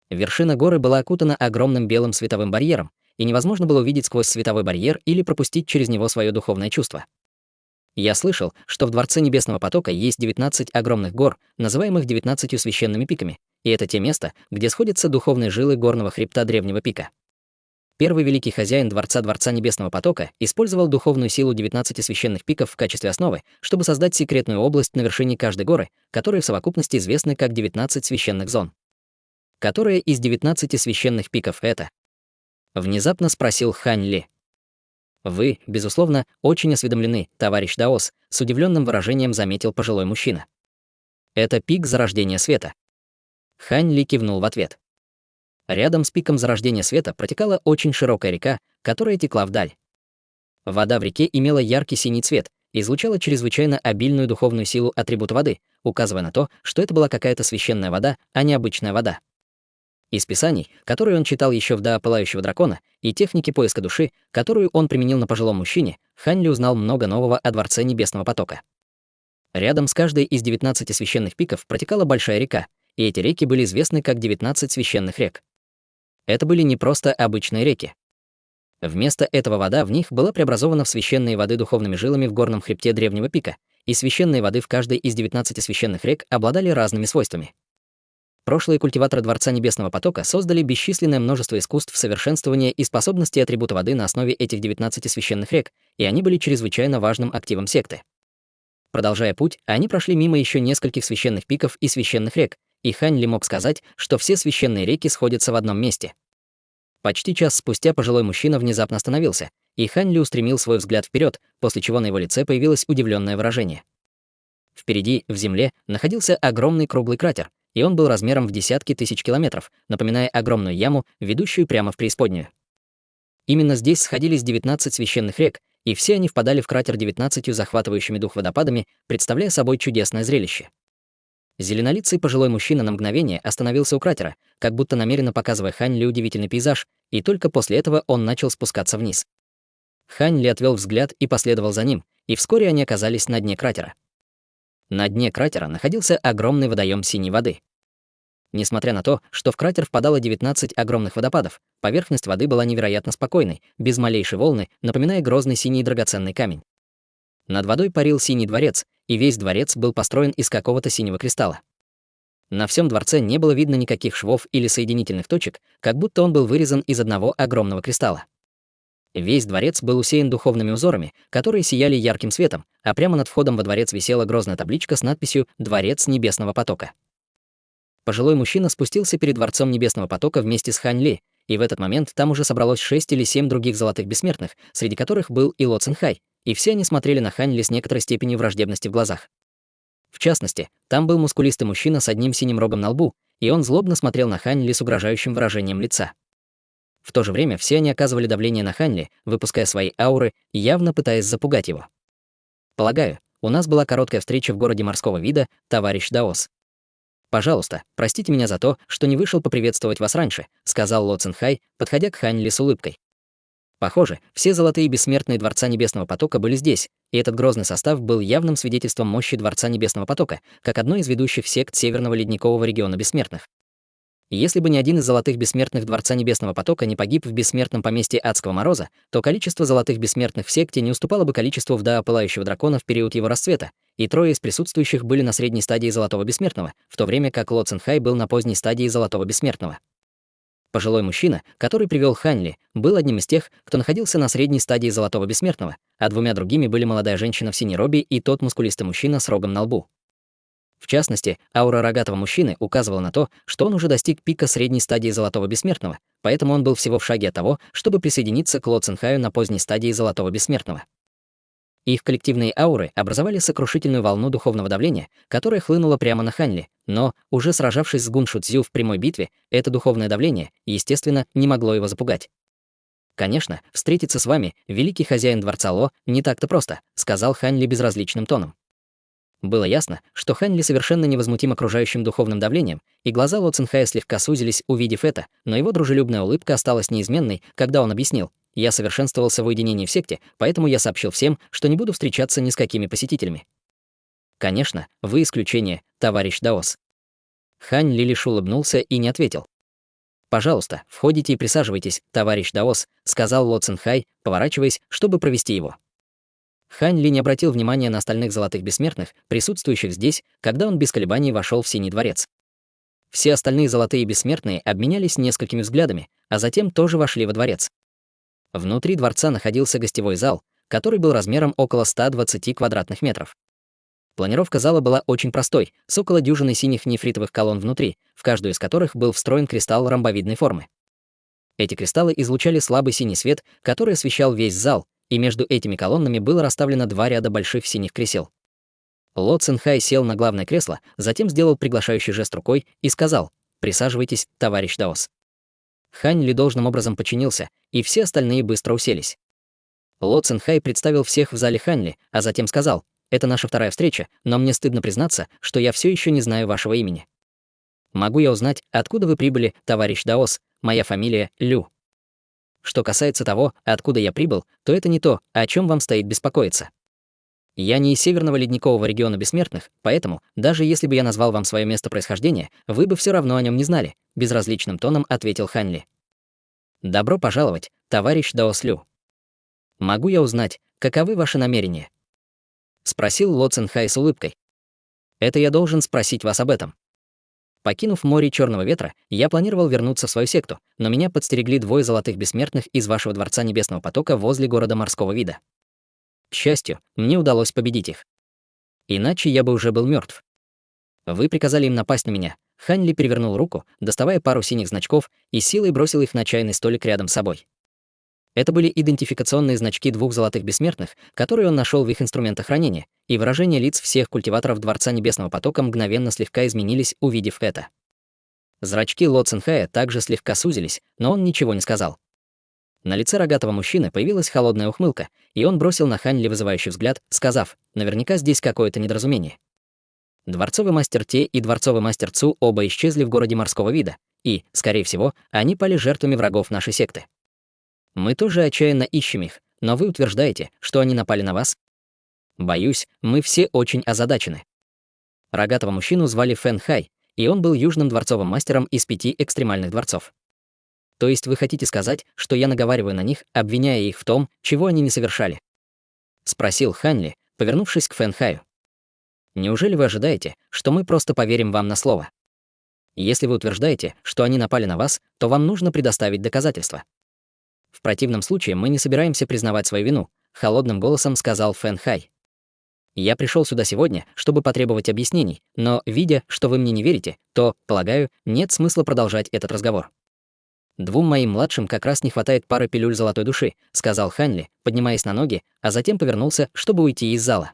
Вершина горы была окутана огромным белым световым барьером, и невозможно было увидеть сквозь световой барьер или пропустить через него свое духовное чувство. Я слышал, что в Дворце Небесного Потока есть 19 огромных гор, называемых 19 священными пиками, и это те места, где сходятся духовные жилы горного хребта древнего пика. Первый великий хозяин Дворца Небесного Потока использовал духовную силу 19 священных пиков в качестве основы, чтобы создать секретную область на вершине каждой горы, которые в совокупности известны как 19 священных зон. Которая из 19 священных пиков это? Внезапно спросил Хань Ли. Вы, безусловно, очень осведомлены, товарищ Даос, с удивленным выражением заметил пожилой мужчина. Это пик зарождения света. Хань Ли кивнул в ответ. Рядом с пиком зарождения света протекала очень широкая река, которая текла вдаль. Вода в реке имела яркий синий цвет и излучала чрезвычайно обильную духовную силу атрибута воды, указывая на то, что это была какая-то священная вода, а не обычная вода. Из писаний, которые он читал еще в «До пылающего дракона», и техники поиска души, которую он применил на пожилом мужчине, Хань Ли узнал много нового о Дворце Небесного Потока. Рядом с каждой из 19 священных пиков протекала большая река, и эти реки были известны как 19 священных рек. Это были не просто обычные реки. Вместо этого вода в них была преобразована в священные воды духовными жилами в горном хребте древнего пика, и священные воды в каждой из 19 священных рек обладали разными свойствами. Прошлые культиваторы Дворца Небесного Потока создали бесчисленное множество искусств совершенствования и способностей атрибута воды на основе этих 19 священных рек, и они были чрезвычайно важным активом секты. Продолжая путь, они прошли мимо еще нескольких священных пиков и священных рек, и Хань Ли мог сказать, что все священные реки сходятся в одном месте. Почти час спустя пожилой мужчина внезапно остановился, и Хань Ли устремил свой взгляд вперед, после чего на его лице появилось удивленное выражение. Впереди, в земле, находился огромный круглый кратер, и он был размером в десятки тысяч километров, напоминая огромную яму, ведущую прямо в преисподнюю. Именно здесь сходились 19 священных рек, и все они впадали в кратер 19 захватывающими дух водопадами, представляя собой чудесное зрелище. Зеленолицый пожилой мужчина на мгновение остановился у кратера, как будто намеренно показывая Хань Ли удивительный пейзаж, и только после этого он начал спускаться вниз. Хань Ли отвел взгляд и последовал за ним, и вскоре они оказались на дне кратера. На дне кратера находился огромный водоем синей воды. Несмотря на то, что в кратер впадало 19 огромных водопадов, поверхность воды была невероятно спокойной, без малейшей волны, напоминая грозный синий драгоценный камень. Над водой парил синий дворец, и весь дворец был построен из какого-то синего кристалла. На всем дворце не было видно никаких швов или соединительных точек, как будто он был вырезан из одного огромного кристалла. Весь дворец был усеян духовными узорами, которые сияли ярким светом, а прямо над входом во дворец висела грозная табличка с надписью «Дворец Небесного Потока». Пожилой мужчина спустился перед Дворцом Небесного Потока вместе с Хань Ли, и в этот момент там уже собралось 6 или 7 других золотых бессмертных, среди которых был и Ло Цинхай, и все они смотрели на Хань Ли с некоторой степенью враждебности в глазах. В частности, там был мускулистый мужчина с одним синим рогом на лбу, и он злобно смотрел на Хань Ли с угрожающим выражением лица. В то же время все они оказывали давление на Хань Ли, выпуская свои ауры, явно пытаясь запугать его. Полагаю, у нас была короткая встреча в городе морского вида, товарищ Даос. «Пожалуйста, простите меня за то, что не вышел поприветствовать вас раньше», сказал Ло Цинхай, подходя к Хань Ли с улыбкой. Похоже, все золотые бессмертные Дворца Небесного Потока были здесь, и этот грозный состав был явным свидетельством мощи Дворца Небесного Потока, как одной из ведущих сект Северного Ледникового региона бессмертных. Если бы ни один из золотых бессмертных Дворца Небесного Потока не погиб в бессмертном поместье Адского Мороза, то количество золотых бессмертных в секте не уступало бы количеству в Дао Пылающего Дракона в период его расцвета, и трое из присутствующих были на средней стадии Золотого Бессмертного, в то время как Ло Цинхай был на поздней стадии Золотого Бессмертного. Пожилой мужчина, который привел Хань Ли, был одним из тех, кто находился на средней стадии Золотого Бессмертного, а двумя другими были молодая женщина в синей робе и тот мускулистый мужчина с рогом на лбу. В частности, аура рогатого мужчины указывала на то, что он уже достиг пика средней стадии Золотого Бессмертного, поэтому он был всего в шаге от того, чтобы присоединиться к Ло Цинхаю на поздней стадии Золотого Бессмертного. Их коллективные ауры образовали сокрушительную волну духовного давления, которая хлынула прямо на Хань Ли, но, уже сражавшись с Гун Шу Цзю в прямой битве, это духовное давление, естественно, не могло его запугать. «Конечно, встретиться с вами, великий хозяин дворца Ло, не так-то просто», сказал Хань Ли безразличным тоном. Было ясно, что Хань Ли совершенно невозмутим окружающим духовным давлением, и глаза Ло Цинхая слегка сузились, увидев это, но его дружелюбная улыбка осталась неизменной, когда он объяснил: «Я совершенствовался в уединении в секте, поэтому я сообщил всем, что не буду встречаться ни с какими посетителями». «Конечно, вы исключение, товарищ Даос». Хань Ли лишь улыбнулся и не ответил. «Пожалуйста, входите и присаживайтесь, товарищ Даос», сказал Ло Цинхай, поворачиваясь, чтобы провести его. Хань Ли не обратил внимания на остальных золотых бессмертных, присутствующих здесь, когда он без колебаний вошел в Синий дворец. Все остальные золотые бессмертные обменялись несколькими взглядами, а затем тоже вошли во дворец. Внутри дворца находился гостевой зал, который был размером около 120 квадратных метров. Планировка зала была очень простой, с около дюжины синих нефритовых колонн внутри, в каждую из которых был встроен кристалл ромбовидной формы. Эти кристаллы излучали слабый синий свет, который освещал весь зал, и между этими колоннами было расставлено два ряда больших синих кресел. Ло Цинхай сел на главное кресло, затем сделал приглашающий жест рукой и сказал: «Присаживайтесь, товарищ Даос». Хань Ли должным образом подчинился, и все остальные быстро уселись. Ло Цинхай представил всех в зале Хань Ли, а затем сказал: «Это наша вторая встреча, но мне стыдно признаться, что я все еще не знаю вашего имени. Могу я узнать, откуда вы прибыли, товарищ Даос? Моя фамилия Лю». Что касается того, откуда я прибыл, то это не то, о чем вам стоит беспокоиться. Я не из Северного Ледникового региона бессмертных, поэтому, даже если бы я назвал вам свое место происхождения, вы бы все равно о нем не знали, безразличным тоном ответил Хань Ли. «Добро пожаловать, товарищ Даос Лю. Могу я узнать, каковы ваши намерения?» Спросил Ло Цинхай с улыбкой. «Это я должен спросить вас об этом. Покинув море Черного ветра, я планировал вернуться в свою секту, но меня подстерегли двое золотых бессмертных из вашего Дворца Небесного Потока возле города морского вида. К счастью, мне удалось победить их. Иначе я бы уже был мертв. Вы приказали им напасть на меня». Хань Ли перевернул руку, доставая пару синих значков, и силой бросил их на чайный столик рядом с собой. Это были идентификационные значки двух золотых бессмертных, которые он нашел в их инструментах хранения, и выражения лиц всех культиваторов Дворца Небесного Потока мгновенно слегка изменились, увидев это. Зрачки Ло Цинхая также слегка сузились, но он ничего не сказал. На лице рогатого мужчины появилась холодная ухмылка, и он бросил на Хань Ли вызывающий взгляд, сказав: «Наверняка здесь какое-то недоразумение». Дворцовый мастер Те и дворцовый мастер Цу оба исчезли в городе морского вида, и, скорее всего, они пали жертвами врагов нашей секты. Мы тоже отчаянно ищем их, но вы утверждаете, что они напали на вас? Боюсь, мы все очень озадачены. Рогатого мужчину звали Фэн Хай, и он был южным дворцовым мастером из 5 экстремальных дворцов. То есть вы хотите сказать, что я наговариваю на них, обвиняя их в том, чего они не совершали? Спросил Хань Ли, повернувшись к Фэн Хаю. Неужели вы ожидаете, что мы просто поверим вам на слово? Если вы утверждаете, что они напали на вас, то вам нужно предоставить доказательства. В противном случае мы не собираемся признавать свою вину, холодным голосом сказал Фэн Хай. Я пришел сюда сегодня, чтобы потребовать объяснений, но, видя, что вы мне не верите, то, полагаю, нет смысла продолжать этот разговор. 2 моим младшим как раз не хватает пары пилюль золотой души, сказал Ханли, поднимаясь на ноги, а затем повернулся, чтобы уйти из зала.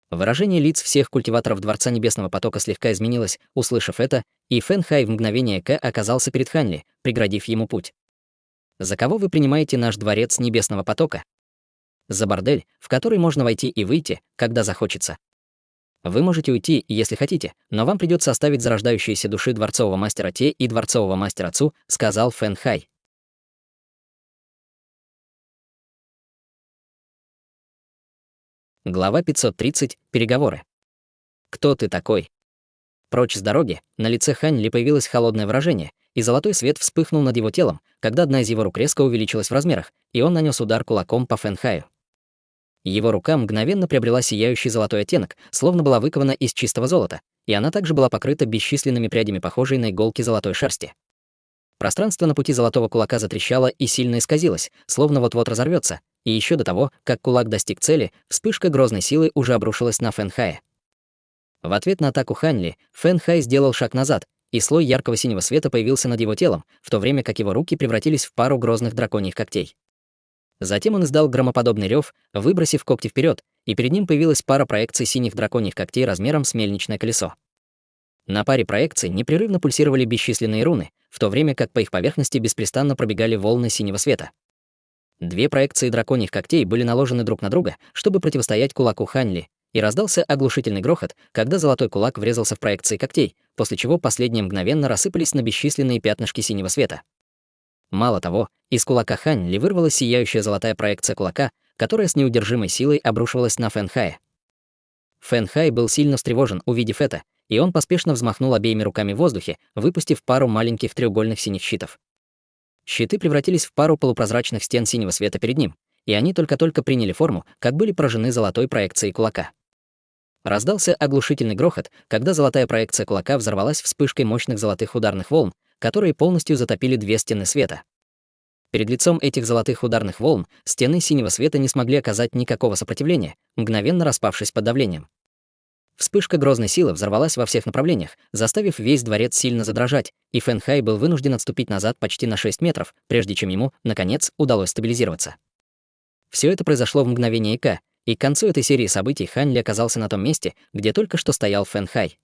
Выражение лиц всех культиваторов Дворца Небесного Потока слегка изменилось, услышав это, и Фэн Хай в мгновение оказался перед Ханли, преградив ему путь. «За кого вы принимаете наш Дворец Небесного Потока?» «За бордель, в который можно войти и выйти, когда захочется. Вы можете уйти, если хотите, но вам придется оставить зарождающиеся души дворцового мастера Те и дворцового мастера Цу», сказал Фэн Хай. Глава 530. Переговоры. «Кто ты такой?» Прочь с дороги, на лице Ханли появилось холодное выражение, и золотой свет вспыхнул над его телом, когда одна из его рук резко увеличилась в размерах, и он нанес удар кулаком по Фэн Хаю. Его рука мгновенно приобрела сияющий золотой оттенок, словно была выкована из чистого золота, и она также была покрыта бесчисленными прядями, похожей на иголки золотой шерсти. Пространство на пути золотого кулака затрещало и сильно исказилось, словно вот-вот разорвется, и еще до того, как кулак достиг цели, вспышка грозной силы уже обрушилась на Фэн Хая. В ответ на атаку Ханли, Фэн Хай сделал шаг назад, и слой яркого синего света появился над его телом, в то время как его руки превратились в пару грозных драконьих когтей. Затем он издал громоподобный рев, выбросив когти вперед, и перед ним появилась пара проекций синих драконьих когтей размером с мельничное колесо. На паре проекций непрерывно пульсировали бесчисленные руны, в то время как по их поверхности беспрестанно пробегали волны синего света. 2 проекции драконьих когтей были наложены друг на друга, чтобы противостоять кулаку Ханли, и раздался оглушительный грохот, когда золотой кулак врезался в проекции когтей, после чего последние мгновенно рассыпались на бесчисленные пятнышки синего света. Мало того, из кулака Ханли вырвалась сияющая золотая проекция кулака, которая с неудержимой силой обрушивалась на Фэн Хая. Фэн Хай был сильно встревожен, увидев это, и он поспешно взмахнул обеими руками в воздухе, выпустив пару маленьких треугольных синих щитов. Щиты превратились в пару полупрозрачных стен синего света перед ним, и они только-только приняли форму, как были поражены золотой проекцией кулака. Раздался оглушительный грохот, когда золотая проекция кулака взорвалась вспышкой мощных золотых ударных волн, которые полностью затопили 2 стены света. Перед лицом этих золотых ударных волн стены синего света не смогли оказать никакого сопротивления, мгновенно распавшись под давлением. Вспышка грозной силы взорвалась во всех направлениях, заставив весь дворец сильно задрожать, и Фэн Хай был вынужден отступить назад почти на 6 метров, прежде чем ему, наконец, удалось стабилизироваться. Все это произошло в мгновение ока, и к концу этой серии событий Ханли оказался на том месте, где только что стоял Фэн Хай.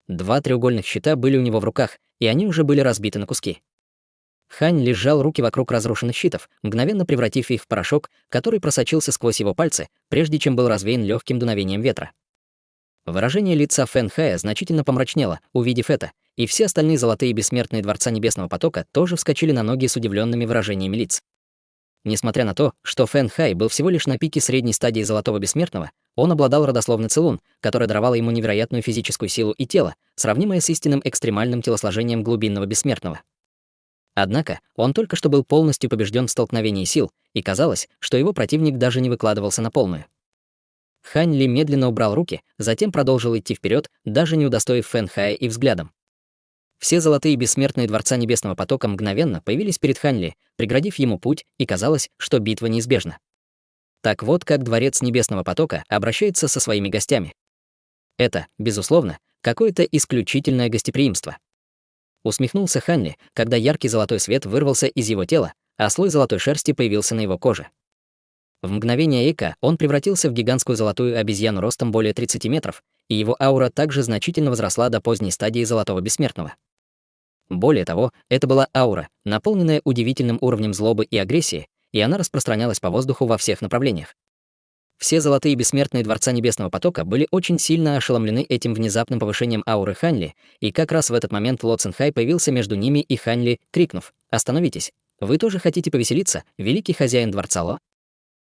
2 треугольных щита были у него в руках, и они уже были разбиты на куски. Ханли сжал руки вокруг разрушенных щитов, мгновенно превратив их в порошок, который просочился сквозь его пальцы, прежде чем был развеян легким дуновением ветра. Выражение лица Фэн Хая значительно помрачнело, увидев это, и все остальные золотые бессмертные Дворца Небесного Потока тоже вскочили на ноги с удивленными выражениями лиц. Несмотря на то, что Фэн Хай был всего лишь на пике средней стадии Золотого Бессмертного, он обладал родословной Целун, которая даровала ему невероятную физическую силу и тело, сравнимое с истинным экстремальным телосложением глубинного Бессмертного. Однако он только что был полностью побежден в столкновении сил, и казалось, что его противник даже не выкладывался на полную. Хань Ли медленно убрал руки, затем продолжил идти вперед, даже не удостоив Фэн Хая и взглядом. Все золотые бессмертные Дворца Небесного Потока мгновенно появились перед Хань Ли, преградив ему путь, и казалось, что битва неизбежна. Так вот, как Дворец Небесного Потока обращается со своими гостями. Это, безусловно, какое-то исключительное гостеприимство. Усмехнулся Хань Ли, когда яркий золотой свет вырвался из его тела, а слой золотой шерсти появился на его коже. В мгновение эйка он превратился в гигантскую золотую обезьяну ростом более 30 метров, и его аура также значительно возросла до поздней стадии Золотого Бессмертного. Более того, это была аура, наполненная удивительным уровнем злобы и агрессии, и она распространялась по воздуху во всех направлениях. Все золотые бессмертные Дворца Небесного Потока были очень сильно ошеломлены этим внезапным повышением ауры Хань Ли, и как раз в этот момент Ло Цин Хай появился между ними и Хань Ли, крикнув: «Остановитесь! Вы тоже хотите повеселиться, великий хозяин Дворца Ло?»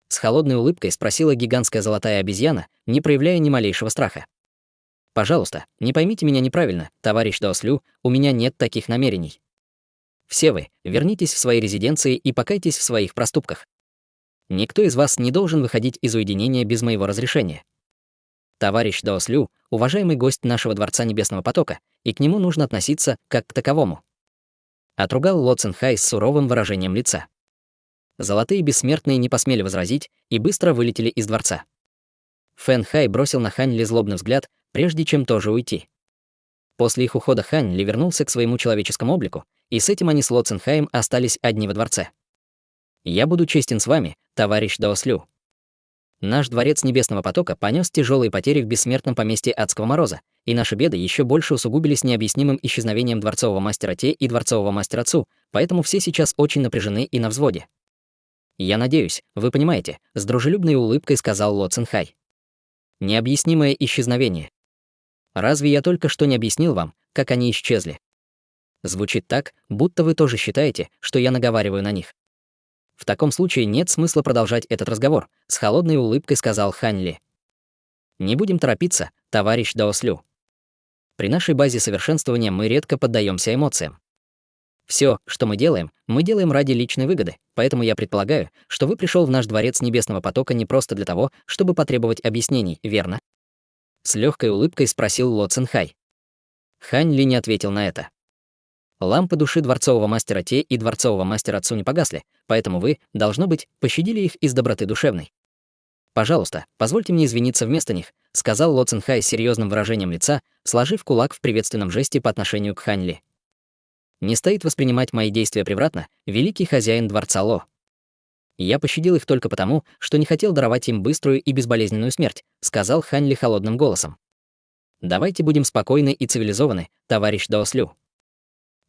С холодной улыбкой спросила гигантская золотая обезьяна, не проявляя ни малейшего страха. «Пожалуйста, не поймите меня неправильно, товарищ Даослю, у меня нет таких намерений. Все вы вернитесь в свои резиденции и покайтесь в своих проступках. Никто из вас не должен выходить из уединения без моего разрешения. Товарищ Даослю — уважаемый гость нашего Дворца Небесного Потока, и к нему нужно относиться как к таковому». Отругал Ло Цин Хай с суровым выражением лица. Золотые бессмертные не посмели возразить и быстро вылетели из дворца. Фэн Хай бросил на Хань Ли злобный взгляд, прежде чем тоже уйти. После их ухода Хань Ли вернулся к своему человеческому облику, и с этим они с Ло Цинхаем остались одни во дворце. Я буду честен с вами, товарищ Даослю. Наш дворец Небесного потока понес тяжелые потери в бессмертном поместье Адского мороза, и наши беды еще больше усугубились необъяснимым исчезновением дворцового мастера Те и дворцового мастера Цу, поэтому все сейчас очень напряжены и на взводе. Я надеюсь, вы понимаете, с дружелюбной улыбкой сказал Ло Цинхай. Необъяснимое исчезновение. Разве я только что не объяснил вам, как они исчезли? Звучит так, будто вы тоже считаете, что я наговариваю на них. В таком случае нет смысла продолжать этот разговор, с холодной улыбкой сказал Хань Ли. Не будем торопиться, товарищ Даослю. При нашей базе совершенствования мы редко поддаемся эмоциям. Все, что мы делаем ради личной выгоды, поэтому я предполагаю, что вы пришел в наш дворец Небесного потока не просто для того, чтобы потребовать объяснений, верно? С легкой улыбкой спросил Ло Цинхай. Хань Ли не ответил на это. Лампы души дворцового мастера Те и дворцового мастера Цу не погасли, поэтому вы, должно быть, пощадили их из доброты душевной. «Пожалуйста, позвольте мне извиниться вместо них», сказал Ло Цинхай с серьезным выражением лица, сложив кулак в приветственном жесте по отношению к Хань Ли. «Не стоит воспринимать мои действия превратно, великий хозяин дворца Ло. Я пощадил их только потому, что не хотел даровать им быструю и безболезненную смерть», сказал Хань Ли холодным голосом. «Давайте будем спокойны и цивилизованы, товарищ Даослю.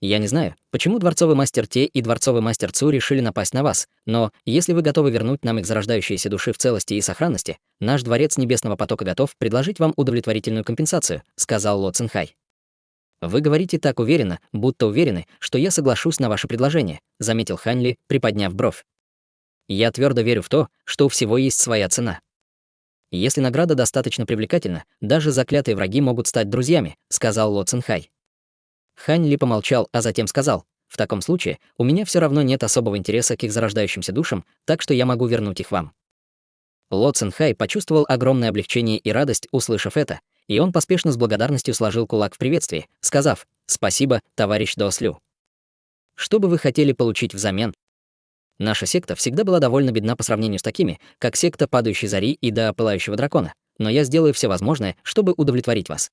Я не знаю, почему дворцовый мастер Те и дворцовый мастер Цу решили напасть на вас, но если вы готовы вернуть нам их зарождающиеся души в целости и сохранности, наш дворец Небесного потока готов предложить вам удовлетворительную компенсацию», сказал Ло Цинхай. «Вы говорите так уверенно, будто уверены, что я соглашусь на ваше предложение», заметил Хань Ли, приподняв бровь. «Я твердо верю в то, что у всего есть своя цена. Если награда достаточно привлекательна, даже заклятые враги могут стать друзьями», сказал Ло Цинхай. Хань Ли помолчал, а затем сказал: «В таком случае у меня все равно нет особого интереса к их зарождающимся душам, так что я могу вернуть их вам». Ло Цинхай почувствовал огромное облегчение и радость, услышав это, и он поспешно с благодарностью сложил кулак в приветствии, сказав: «Спасибо, товарищ Даослю. Что бы вы хотели получить взамен?» Наша секта всегда была довольно бедна по сравнению с такими, как секта Падающей Зари и до Пылающего Дракона, но я сделаю все возможное, чтобы удовлетворить вас.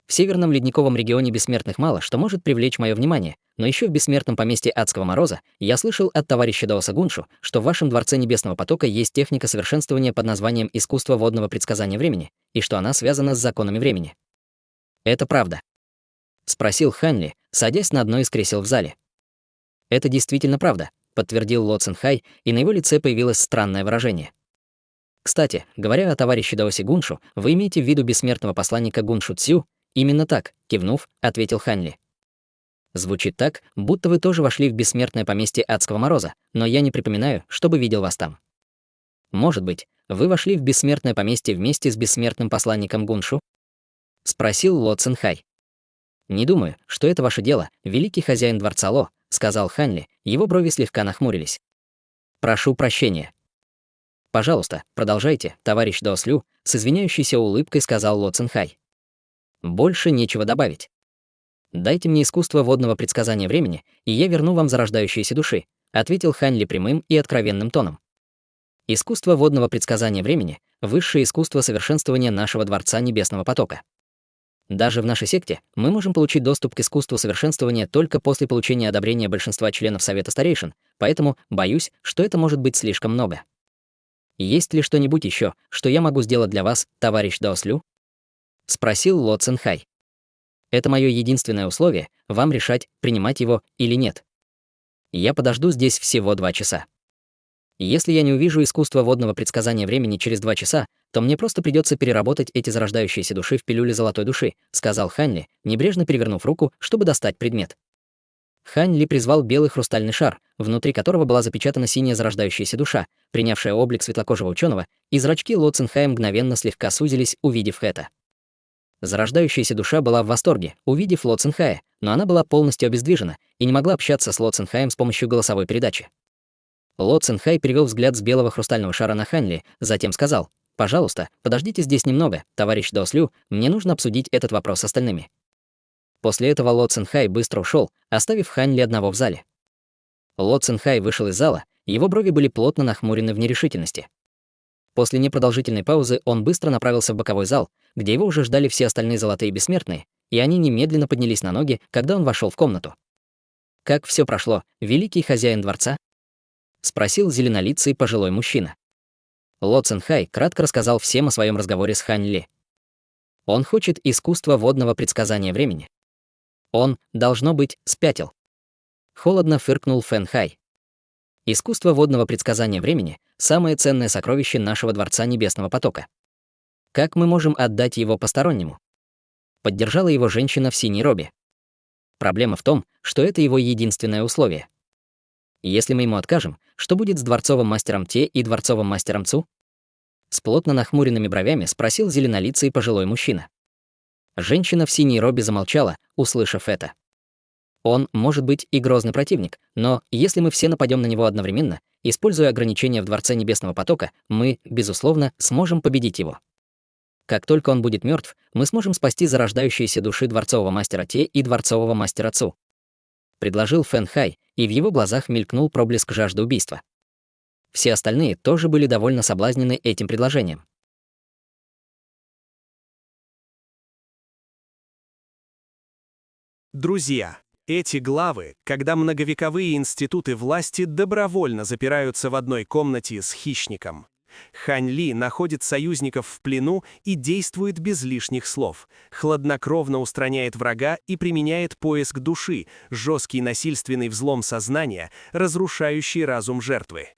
В северном ледниковом регионе бессмертных мало что может привлечь мое внимание, но еще в бессмертном поместье Адского мороза я слышал от товарища Даоса Гуншу, что в вашем дворце Небесного потока есть техника совершенствования под названием искусство водного предсказания времени, и что она связана с законами времени. «Это правда?» — спросил Хань Ли, садясь на одно из кресел в зале. «Это действительно правда», — подтвердил Ло Цинхай, и на его лице появилось странное выражение. «Кстати, говоря о товарище Даосе Гуншу, вы имеете в виду бессмертного посланника Гуншу Цю?» «Именно так», — кивнув, ответил Хань Ли. «Звучит так, будто вы тоже вошли в бессмертное поместье Адского мороза, но я не припоминаю, чтобы видел вас там». «Может быть, вы вошли в бессмертное поместье вместе с бессмертным посланником Гуншу?» — спросил Ло Цинхай. «Не думаю, что это ваше дело, великий хозяин дворца Ло», — сказал Хань Ли, его брови слегка нахмурились. «Прошу прощения». «Пожалуйста, продолжайте, товарищ Даослю», — с извиняющейся улыбкой сказал Ло Цинхай. «Больше нечего добавить. Дайте мне искусство водного предсказания времени, и я верну вам зарождающиеся души», ответил Хань Ли прямым и откровенным тоном. Искусство водного предсказания времени — высшее искусство совершенствования нашего Дворца Небесного потока. Даже в нашей секте мы можем получить доступ к искусству совершенствования только после получения одобрения большинства членов Совета Старейшин, поэтому боюсь, что это может быть слишком много. Есть ли что-нибудь еще, что я могу сделать для вас, товарищ Даослю? — спросил Ло Цинхай. «Это мое единственное условие, вам решать, принимать его или нет. Я подожду здесь всего 2 часа. Если я не увижу искусство водного предсказания времени через 2 часа, то мне просто придется переработать эти зарождающиеся души в пилюле золотой души», сказал Хань Ли, небрежно перевернув руку, чтобы достать предмет. Хань Ли призвал белый хрустальный шар, внутри которого была запечатана синяя зарождающаяся душа, принявшая облик светлокожего ученого, и зрачки Ло Цинхая мгновенно слегка сузились, увидев это. Зарождающаяся душа была в восторге, увидев Ло Цинхая, но она была полностью обездвижена и не могла общаться с Ло Цинхаем с помощью голосовой передачи. Ло Цинхай перевел взгляд с белого хрустального шара на Хань Ли, затем сказал: «Пожалуйста, подождите здесь немного, товарищ Даослю, мне нужно обсудить этот вопрос с остальными». После этого Ло Цинхай быстро ушел, оставив Хань Ли одного в зале. Ло Цинхай вышел из зала, его брови были плотно нахмурены в нерешительности. После непродолжительной паузы он быстро направился в боковой зал, где его уже ждали все остальные золотые бессмертные, и они немедленно поднялись на ноги, когда он вошел в комнату. «Как все прошло, великий хозяин дворца?» — спросил зеленолицый пожилой мужчина. Ло Цинхай кратко рассказал всем о своем разговоре с Хань Ли. Он хочет искусства водного предсказания времени. Он, должно быть, спятил. Холодно фыркнул Фэн Хай. Искусство водного предсказания времени — самое ценное сокровище нашего Дворца Небесного Потока. Как мы можем отдать его постороннему? Поддержала его женщина в синей робе. Проблема в том, что это его единственное условие. Если мы ему откажем, что будет с дворцовым мастером Те и дворцовым мастером Цу? С плотно нахмуренными бровями спросил зеленолицый пожилой мужчина. Женщина в синей робе замолчала, услышав это. Он может быть и грозный противник, но если мы все нападем на него одновременно, используя ограничения в Дворце Небесного Потока, мы, безусловно, сможем победить его. Как только он будет мертв, мы сможем спасти зарождающиеся души дворцового мастера Те и дворцового мастера Цу. Предложил Фэн Хай, и в его глазах мелькнул проблеск жажды убийства. Все остальные тоже были довольно соблазнены этим предложением. Друзья, эти главы, когда многовековые институты власти добровольно запираются в одной комнате с хищником. Хань Ли находит союзников в плену и действует без лишних слов, хладнокровно устраняет врага и применяет поиск души, жесткий насильственный взлом сознания, разрушающий разум жертвы.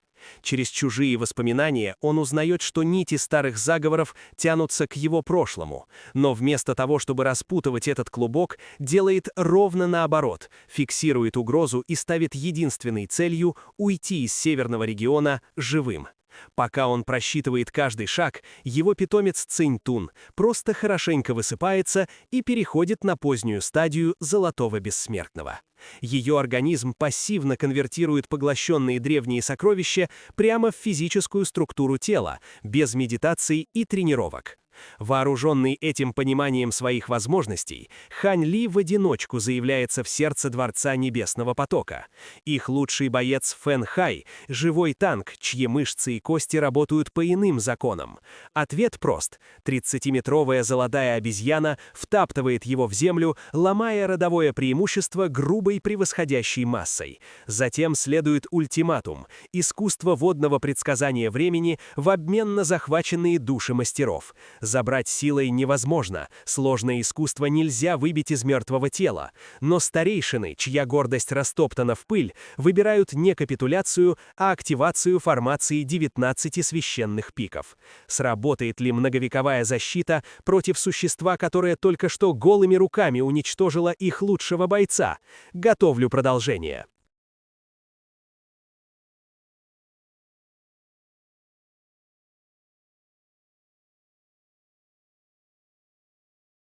Через чужие воспоминания он узнает, что нити старых заговоров тянутся к его прошлому, но вместо того, чтобы распутывать этот клубок, делает ровно наоборот, фиксирует угрозу и ставит единственной целью уйти из северного региона живым. Пока он просчитывает каждый шаг, его питомец Цинь-Тун просто хорошенько высыпается и переходит на позднюю стадию Золотого Бессмертного. Ее организм пассивно конвертирует поглощенные древние сокровища прямо в физическую структуру тела, без медитаций и тренировок. Вооруженный этим пониманием своих возможностей, Хань Ли в одиночку заявляется в сердце Дворца Небесного Потока. Их лучший боец Фэн Хай – живой танк, чьи мышцы и кости работают по иным законам. Ответ прост. 30-метровая золотая обезьяна втаптывает его в землю, ломая родовое преимущество грубой превосходящей массой. Затем следует ультиматум – искусство водного предсказания времени в обмен на захваченные души мастеров. Забрать силой невозможно, сложное искусство нельзя выбить из мертвого тела, но старейшины, чья гордость растоптана в пыль, выбирают не капитуляцию, а активацию формации 19 священных пиков. Сработает ли многовековая защита против существа, которое только что голыми руками уничтожило их лучшего бойца? Готовлю продолжение.